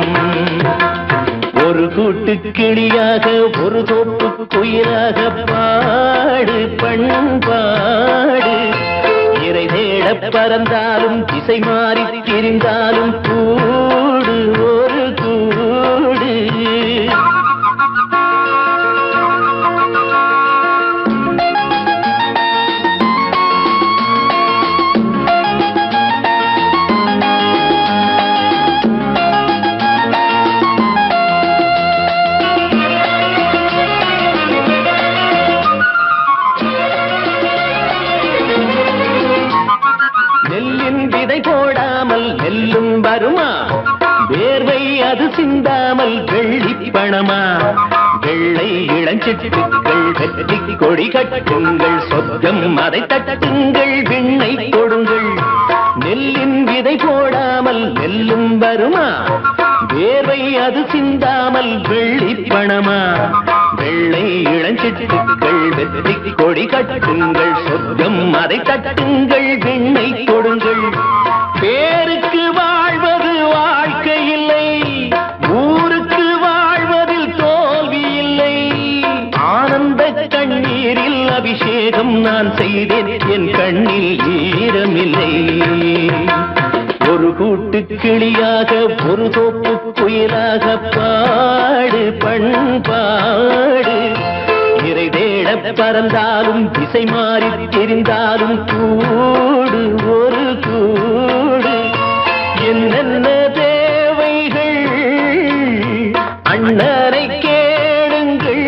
ஒரு கூட்டு கிளியாக ஒரு தோப்பு குயிலாக பாடு பண்பாடு. இறை தேட பறந்தாலும் திசை மாறி திரிந்தாலும் கூடு ஒரு கூடு. நெல்லும் வருமா, வேர்வை அது சிந்தாமல் வெள்ளி பணமா. வெள்ளை இளஞ்சிட்டுக்கள் வெற்றி கொடி கட்டுங்கள், சொர்க்கம் அதை தட்டுங்கள், விண்ணை கொடுங்கள். நெல்லின் விதை போடாமல் நெல்லும் வருமா, வேர்வை அது சிந்தாமல் வெள்ளி பணமா. வெள்ளை இளஞ்சிட்டுக்கள் வெற்றி கொடி கட்டுங்கள், சொர்க்கம் அதை தட்டுங்கள், விண்ணை கொடுங்கள். பேருக்கு வாழ்வது வாழ்க்கை இல்லை, ஊருக்கு வாழ்வதில் தோல்வி இல்லை. ஆனந்த கண்ணீரில் அபிஷேகம் நான் செய்தேன், என் கண்ணில் ஈரமில்லை. ஒரு கூட்டு கிளியாக ஒரு தோப்பு குயிலாக பாடு பண்பாடு இறை தேட பறந்தாலும் திசை மாறி தெரிந்தாலும் கூடு ஒரு கூடு என்னென்ன தேவைகள் அண்ணனை கேளுங்கள்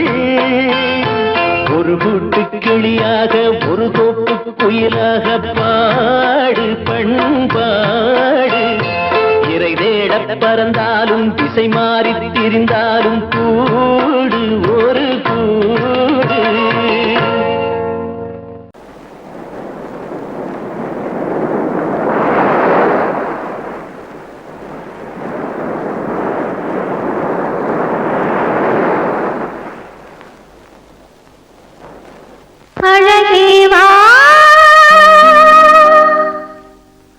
ஒரு கூட்டு கிளியாக ஒரு தோப்பு குயிலாக பாடு பண்பாடு இறை தேட பறந்தாலும் திசை மாறி திரிந்தாலும் கூடு ஒரு கூடு அழகே வா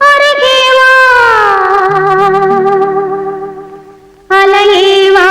அருகே வா அலையே வா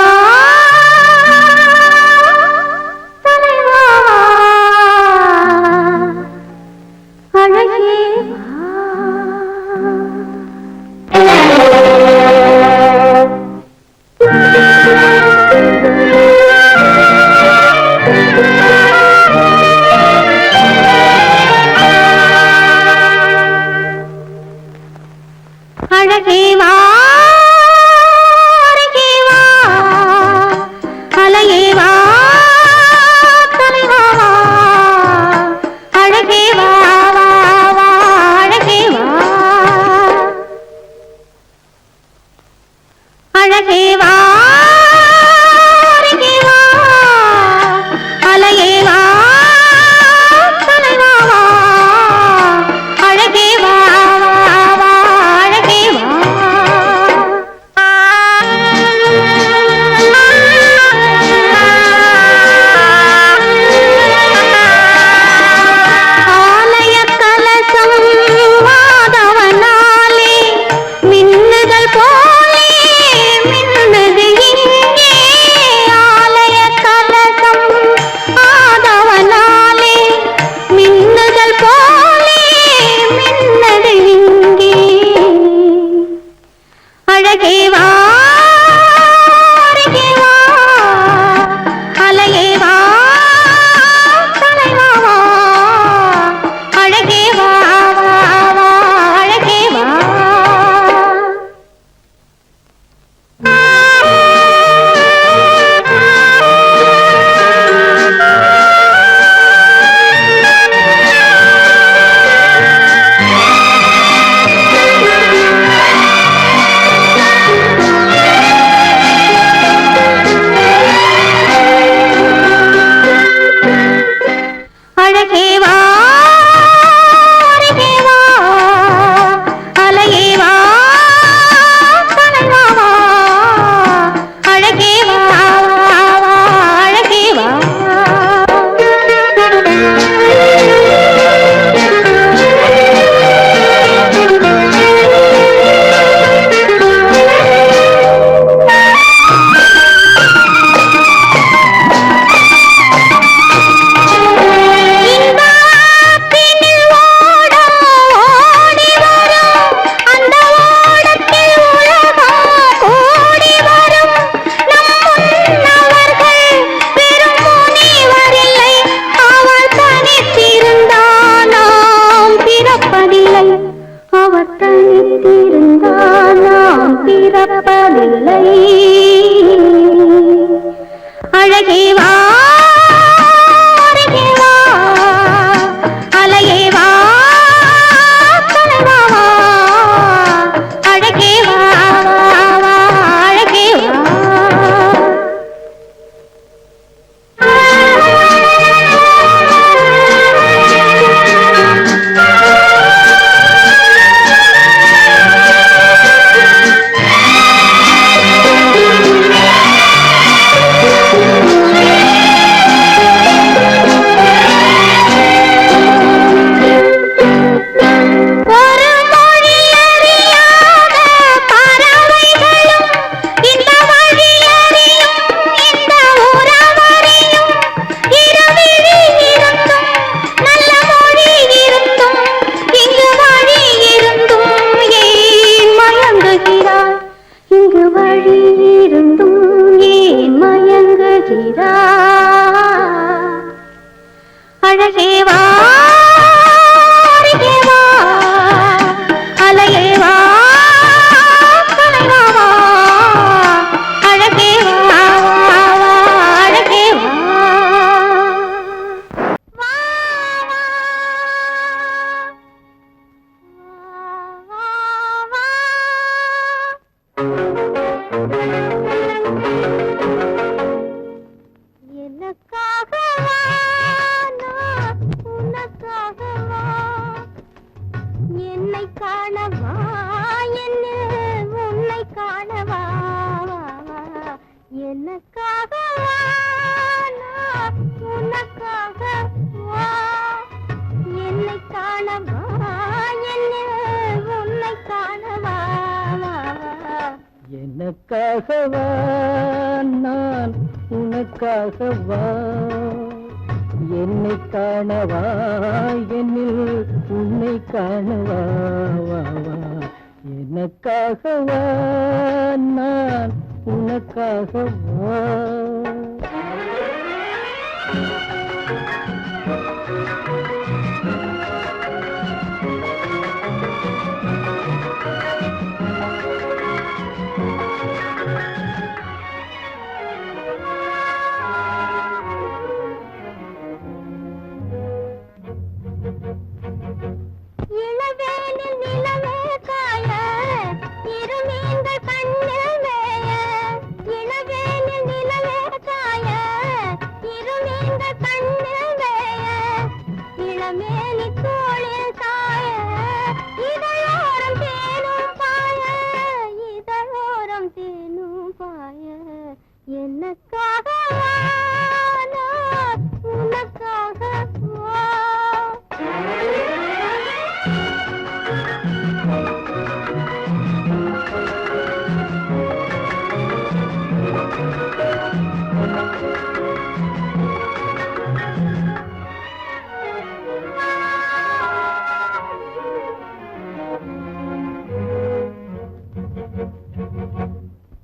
எனக்காகவா நான் உனக்காகவா என்னை காணவா என்னில் உன்னை காணவா வா வா எனக்காகவா நான் உனக்காகவா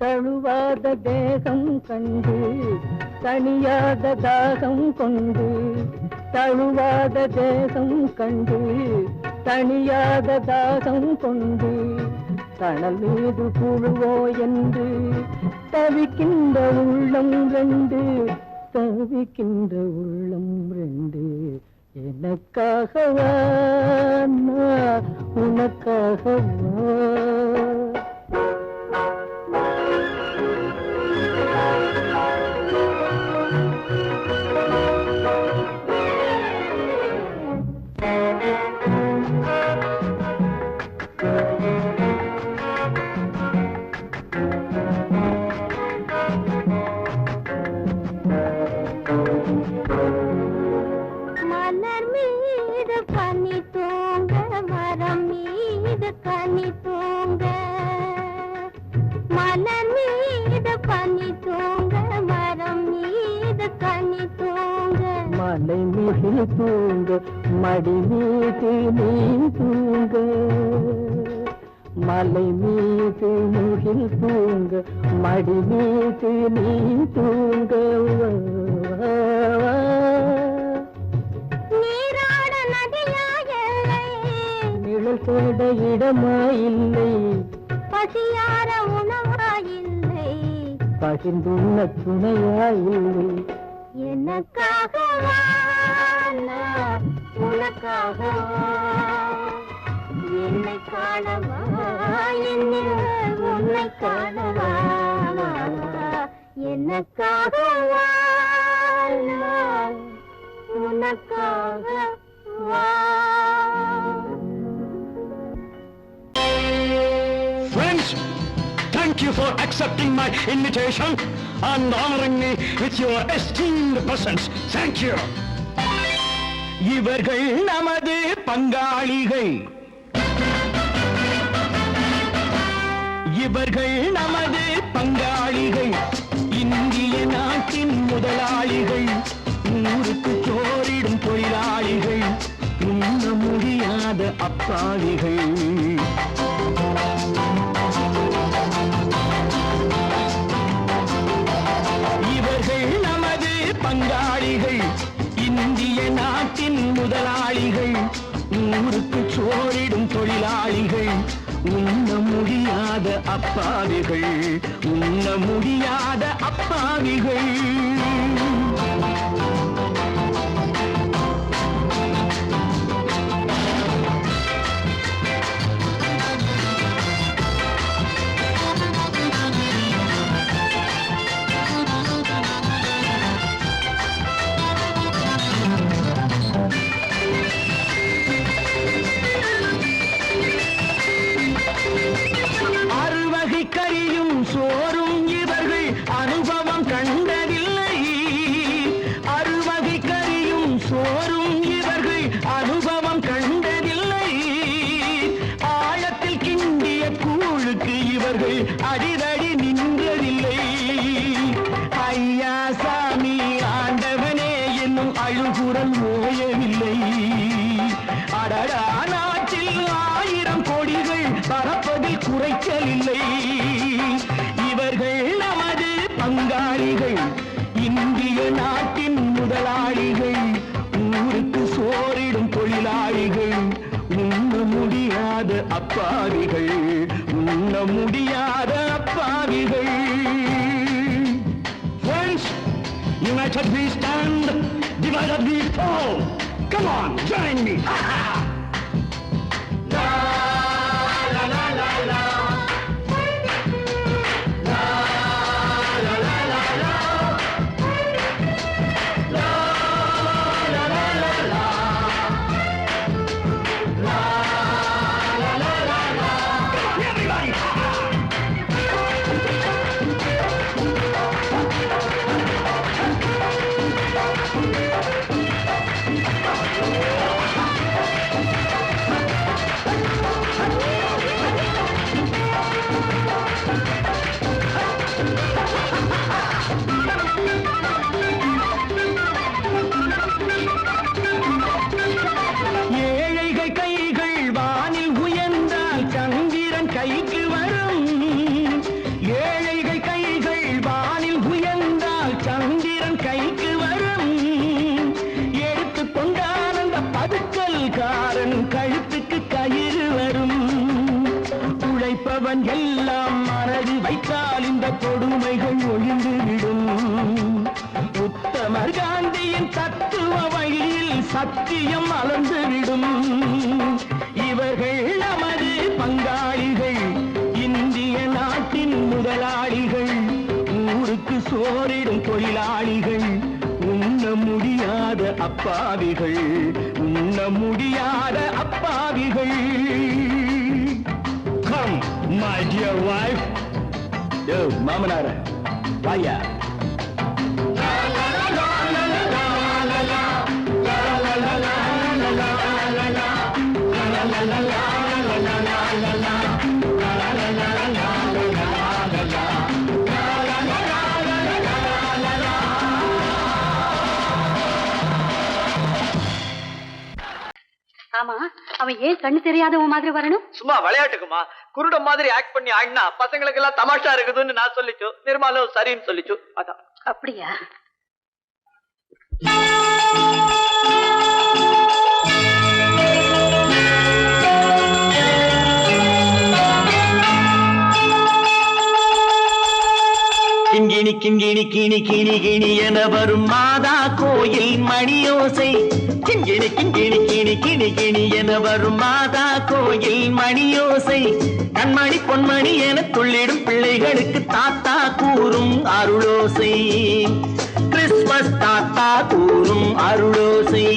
தழுவாத தேகம் கண்டு தனியாத தாகம் கொண்டு தழுவாத தேகம் கண்டு தனியாத தாகம் கொண்டு தணல் மீது புழுவோ என்று தவிக்கின்ற உள்ளம் ரெண்டு தவிக்கின்ற உள்ளம் ரெண்டு எனக்காகவா நான் உனக்காகவா மலை மீது தூங்க மடி மீது நீ தூங்க மலை மீது முகில் தூங்க மடி மீது நீ தூங்க நீராட நதியாயில்லை நிழல் தேட இடமாயில்லை பசியார உணவாயில்லை பகிர்ந்துள்ள துணையாயில்லை எனக்காகவா நான் உனக்காகவா என்னை காணவா என்னில் உன்னை காணவா எனக்காகவா நான் உனக்காகவா Friends, thank you for accepting my invitation and honoring me with your esteemed presence. Thank you. இவர்கள் நமது பங்காளிகள், இவர்கள் நமது பங்காளிகள், இந்திய நாட்டின் முதலாளிகள், ஊருக்கு சோறிடும் தொழிலாளிகள், உண்ண முடியாத அப்பாவிகள். பங்காளிகள், இந்திய நாட்டின் முதலாளிகள், ஊருக்கு சோறிடும் தொழிலாளிகள், உண்ண முடியாத அப்பாவிகள், உண்ண முடியாத அப்பாவிகள். கறியும் சோறும் இவர்கள் அனுபவம் கண்டதில்லை, அருவ அழுகுரல் ஓயவில்லை. அடடா, நாட்டில் 1000 கொடிகள் பறப்பதில் குறைச்சலில்லை. இவர்கள் நமது பங்காளிகள், இந்திய நாட்டின் முதலாளிகள், ஊருக்கு சோறிடும் தொழிலாளிகள், உண்ண முடியாத அப்பாவிகள், உண்ண முடியாத அப்பாவிகள். Friends, united we stand, divided we fall. Come on, join me. ஏழைகள் கைகள் வானில் உயர்ந்தால் சந்திரன் கைக்கு வரும். ஏழைகள் கைகள் வானில் உயர்ந்தால் சந்திரன் கைக்கு வரும். எடுத்துக் கொண்டான் அந்த பதுக்கல்காரன் கழுத்துக்கு கயிறு வரும். உழைப்பவன் எல்லாம் மனது வைத்தால் இந்த கொடுமைகள் ஒழிந்துவிடும். உத்தமர் காந்தியின் தத்துவ வழியில் சத்தியம் மலர்ந்துவிடும். இவர்கள் நமது பங்காளிகள், இந்திய நாட்டின் முதலாளிகள், ஊருக்கு சோறிடும் தொழிலாளிகள், உண்ண முடியாத அப்பாவிகள், உண்ண முடியாத அப்பாவிகள். Come, my dear wife. மாமனார வாயா. ஆமா, அவன் ஏன் கண்ணு தெரியாதவன் மாதிரி வரணும்? சும்மா விளையாட்டுக்குமா, குருட மாதிரி ஆக்ட் பண்ணி ஆடினா பசங்களுக்கு எல்லாம் தமாஷா இருக்குதுன்னு நான் சொல்லிச்சு. நிர்மலும் சரின்னு சொல்லிச்சு. அதான். அப்படியா? கிண்கிணி கிண்கிணி கிணி கிணி கிணி என வரும் மாதா கோயில் மணியோசை. கிண்கிணி கிண்கிணி கிணி கிணி கிணி என வரும் மாதா கோயில் மணியோசை. கண்மணி பொன்மணி என துள்ளிடும் பிள்ளைகளுக்கு தாத்தா கூறும் அருளோசை. கிறிஸ்துமஸ் தாத்தா கூறும் அருளோசை.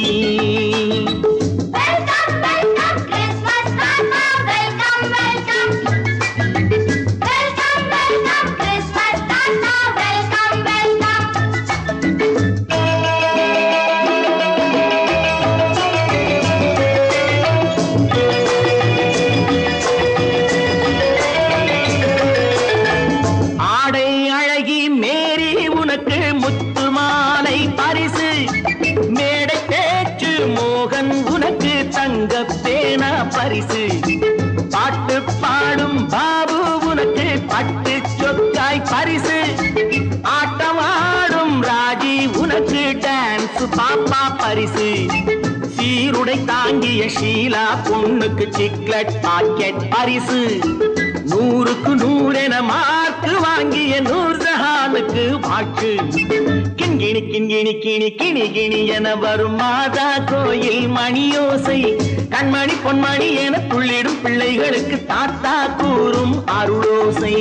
பரிசு பாட்டு பாடும் பாபு உனக்கு பட்டு சொக்காய் பரிசு. ஆட்டம் ஆடும் ராஜி உனக்கு டான்ஸ் பாப்பா பரிசு. சீருடை தாங்கிய ஷீலா பொண்ணுக்கு சிக்லெட் பாக்கெட் பரிசு. 100க்கு 100 என மார்க்கு வாங்கிய நூர்ஜஹானுக்கு வாழ்த்து. கிண்கிணி கிண்கிணி கிணி கிணி கிணி என வரும் மாதா கோயில் மணியோசை. கண்மணி பொன்மணி என துள்ளிடும் பிள்ளைகளுக்கு தாத்தா கூறும் அருளோசை.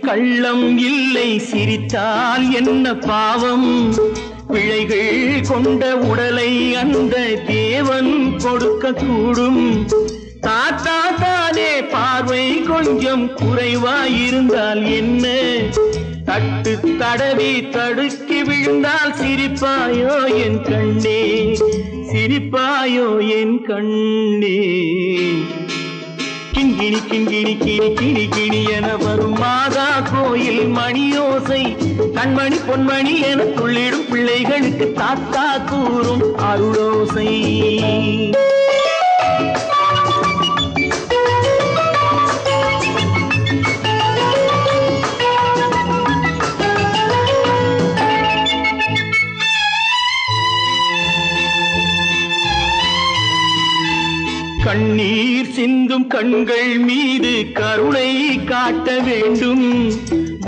கள்ளம் இல்லை சிரித்தால் என்ன பாவம் பிழைகள் கொண்ட உடலை அந்த தேவன் கொடுக்க கூடும் தாத்தா தானே பார்வை கொஞ்சம் குறைவாயிருந்தால் என்ன தட்டு தடவி தடுக்கி விழுந்தால் சிரிப்பாயோ என் கண்ணே சிரிப்பாயோ என் கண்ணே கிண்கிணி கிண்கிணி கிணி கிணி கிணி என வரும் மாதா கோயில் மணியோசை கண்மணி பொன்மணி என துள்ளிடும் பிள்ளைகளுக்கு தாத்தா கூறும் அருளோசை கண்ணீர் சிந்தும் கண்கள் மீது கருணை காட்ட வேண்டும்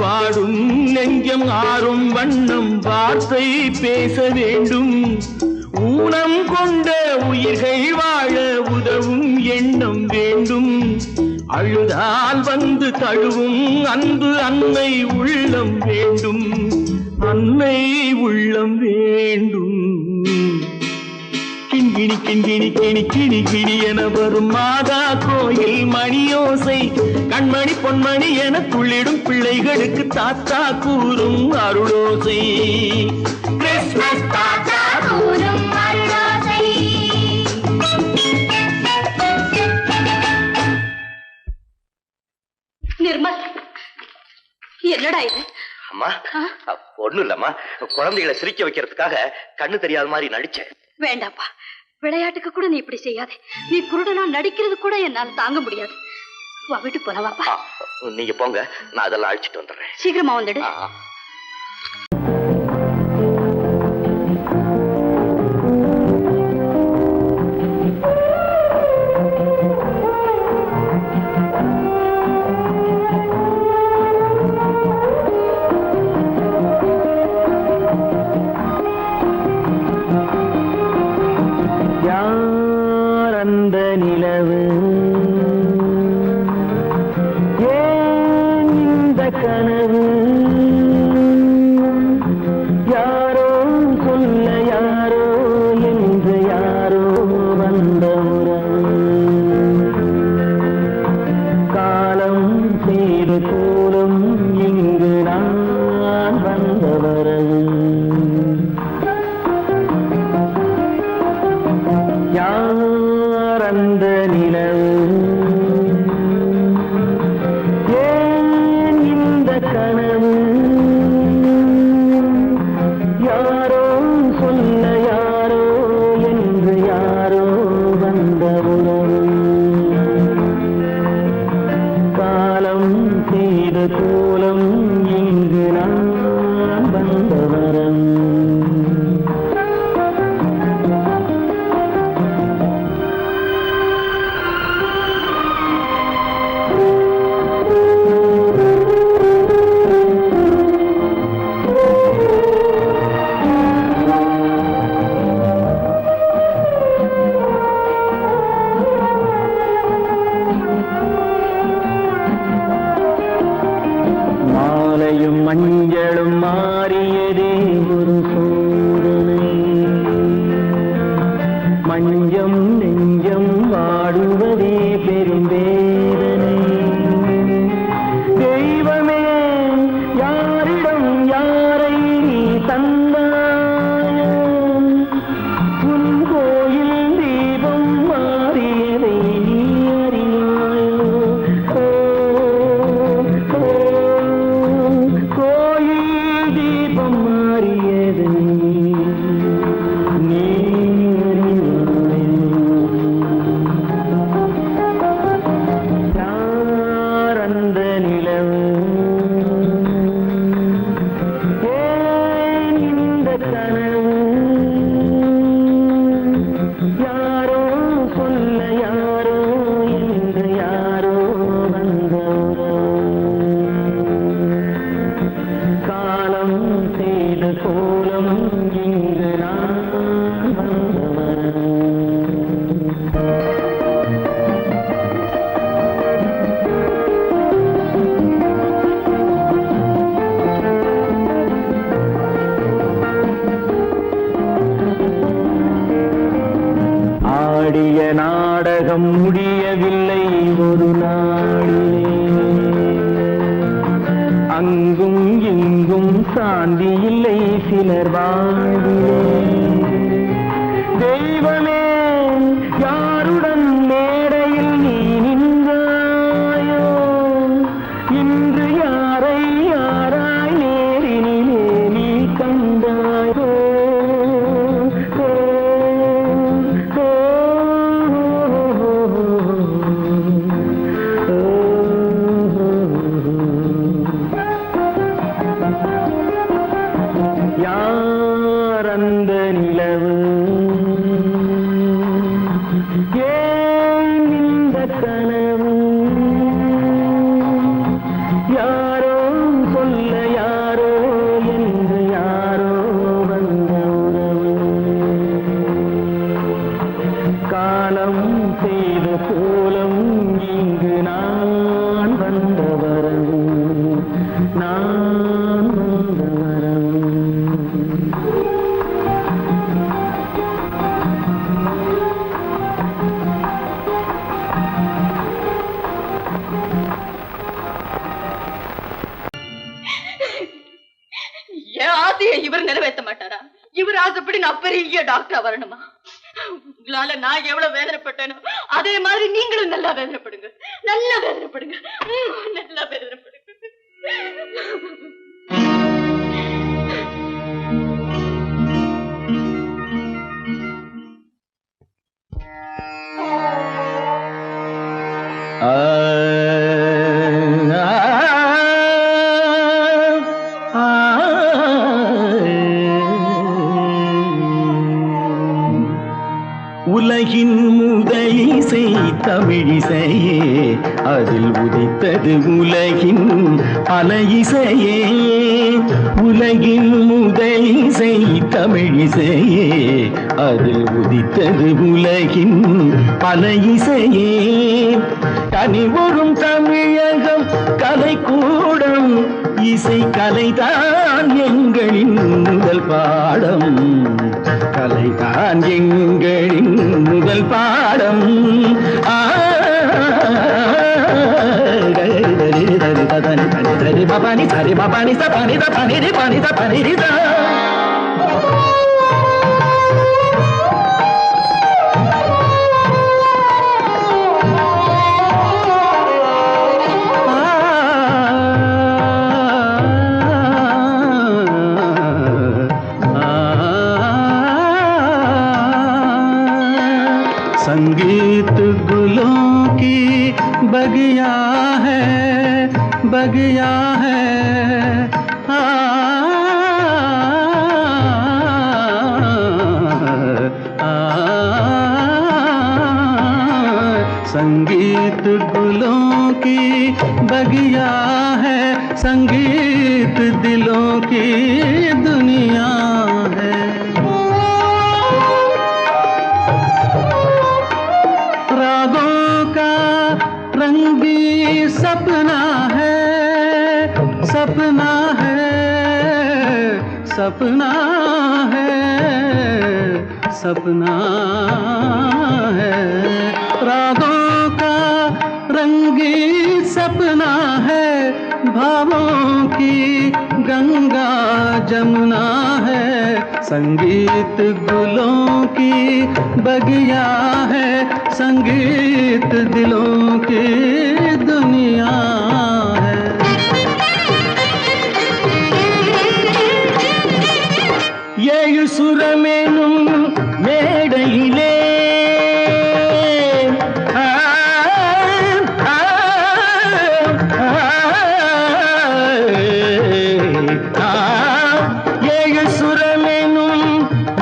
வாடும் நெஞ்சம் ஆறும் வண்ணம் வார்த்தை பேச வேண்டும் ஊனம் கொண்ட உயிர்கள் வாழ உதவும் எண்ணம் வேண்டும் அழுதால் வந்து தழுவும் அன்பு அன்னை உள்ளம் வேண்டும் அன்னை உள்ளம் வேண்டும் கிண்கிணி கிண்கிணி கிணி கிணி கிணி என வரும் மாதா கோயில் மணியோசை கண்மணி பொன்மணி என துள்ளிடும் பிள்ளைகளுக்கு தாத்தா கூறும் அருளோசை கிறிஸ்மஸ் தாத்தா கூறும் அருளோசை. நிர்மல், என்னடா இது? அம்மா ஒண்ணும் இல்லம்மா, குழந்தைகளை சிரிக்க வைக்கிறதுக்காக கண்ணு தெரியாத மாதிரி நடிச்சேன். வேண்டாப்பா, விளையாட்டுக்கு கூட நீ இப்படி செய்யாதே. நீ குருடனா நடிக்கிறது கூட என்னால தாங்க முடியாது. வா, வீட்டுக்கு போல வாப்பா. நீங்க போங்க, நான் அதெல்லாம் அழிச்சிட்டு வந்துடுறேன். சீக்கிரமா வந்துடு. அந்த நிலவு ஏன் இந்த கனவு யாரோ சொல்ல யாரோ என்று யாரோ வந்த காலம் செய்து கூறும் இங்கு நான் வந்தவரவு யார் அந்த நிலவு ஏன் இந்த கனவு யாரோ சொல்ல யாரோ என்று யாரோ வந்த உறவு காலம் செய்த கோலம் இங்கு நான் வந்தவரம் மாலையும் மஞ்சளும் மாறியதே ஒரு சோதனை மஞ்சம் நெஞ்சம் வாடுவதே பெரும் வேதனை தெய்வமே யாரிடம் யாரை நீ தந்தாயோ உன் கோயில் தீபம் மாறியதை நீ அறியாயோ கோயில் தீபம் மாறியதை நீ யார் அந்த நிலவு ஏன் இந்த கனவு யாரோ சொல்ல யாரோ என்று யாரோ வந்த காலம் செய்த கோலம் இங்கு நான் வந்தவன் முடியவில்லை ஒரு நாளிலே. அங்கும் இங்கும் சாந்தி இல்லை சிலர் வாழ்விலே. தெய்வமே யாருடன் மேடையில் நீ நின்றாயோ, இன்று யாரை யாராய் நேரினிலே நீ கண்டாயோ. யார் அந்த நிலவு, ஏன் இந்த கனவு, யாரோ சொல்ல யாரோ என்று யாரோ வந்த உறவு. காலம் செய்த கோலம் இங்கு நான் வந்த வரவு, நான் வந்த வரவு. என் ஆசையை இவர் நிறைவேற்ற மாட்டாரா? இவர் ஆசைப்படி நான் பெரிய டாக்டரா வரணுமா? உங்களால நான் எவ்வளவு வேதனைப்பட்டேனோ அதே மாதிரி நீங்களும் நல்லா வேதனைப்படுங்க, நல்லா வேதனைப்படுங்க, நல்லா வேதனைப்படுங்க. உலகின் முதலிசை தமிழிசையே, அதில் உதித்தது உலகின் பல இசையே. உலகின் முதலிசை தமிழிசையே, அதில் உதித்தது உலகின் பல இசையே. கனிவரும் தமிழகம் கலைக்கூடம், இசை கலைதான் எங்களின் முதல் பாடம், கலைதான் எங்களின் முதல் பாடம். பபானி சரி பபானி சபானி தபானி பானி தபானி ரிதா. संगीत गुलों की बगिया है, बगिया है, संगीत गुलों की बगिया है, संगीत दिलों की दुनिया है. रागों का रंगी सपना है, सपना है, सपना है, सपना है. रागों का रंगी सपना है, भावों की गंगा जमुना है. संगीत गुलों की बगिया है, संगीत दिलों की दुनिया है. ஏழு சுரமெனும் மேடையிலே ஏழு சுரமெனும்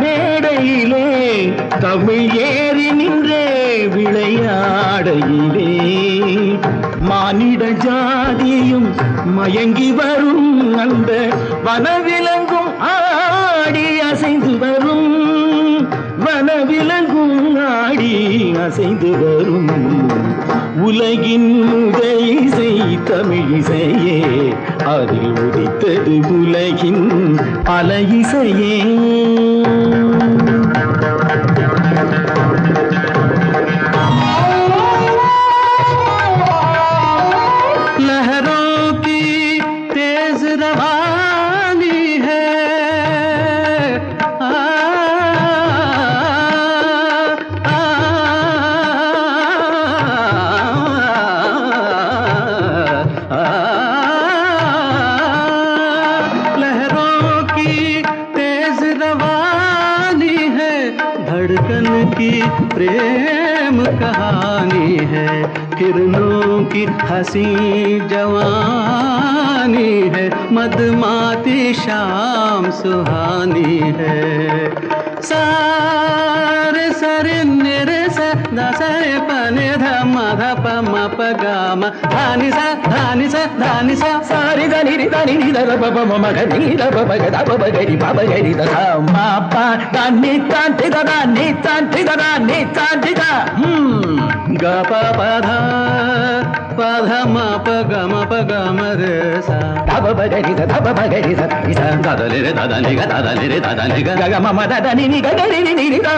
மேடையிலே தமிழ் ஏறி நின்றே விளையாடையிலே மானிட ஜாதியும் மயங்கி வரும் அந்த வனவிலங்கும் ஆடி அசைந்து வரும், வனவிலங்கும் ஆடி அசைந்து வரும். உலகின் முதல் இசை தமிழிசையே, அதில் உதித்தது உலகின் பல இசையே. धड़कन की प्रेम कहानी है, किरणों की हंसी जवानी है, मदमाती शाम सुहानी है। सारे सरे निरे सा दा सरे पने ध म ध प म प ग म धानी सा धानी सा धानी सा सारी दा नि दा नि दा प प म म ग नि दा प प ग दा प प ग रि प प ग रि दा सा म प दा नि ता ति दा दा नि ता ति दा दा नि ता ति दा ग प प ध प ध म प ग म प ग म रे सा दा प प ग रि दा दा प प ग रि सा इ सा दा दा रे दा दा नि ग दा दा रे दा दा नि ग ग म म दा दा नि नि ग ग रि रि नि रि दा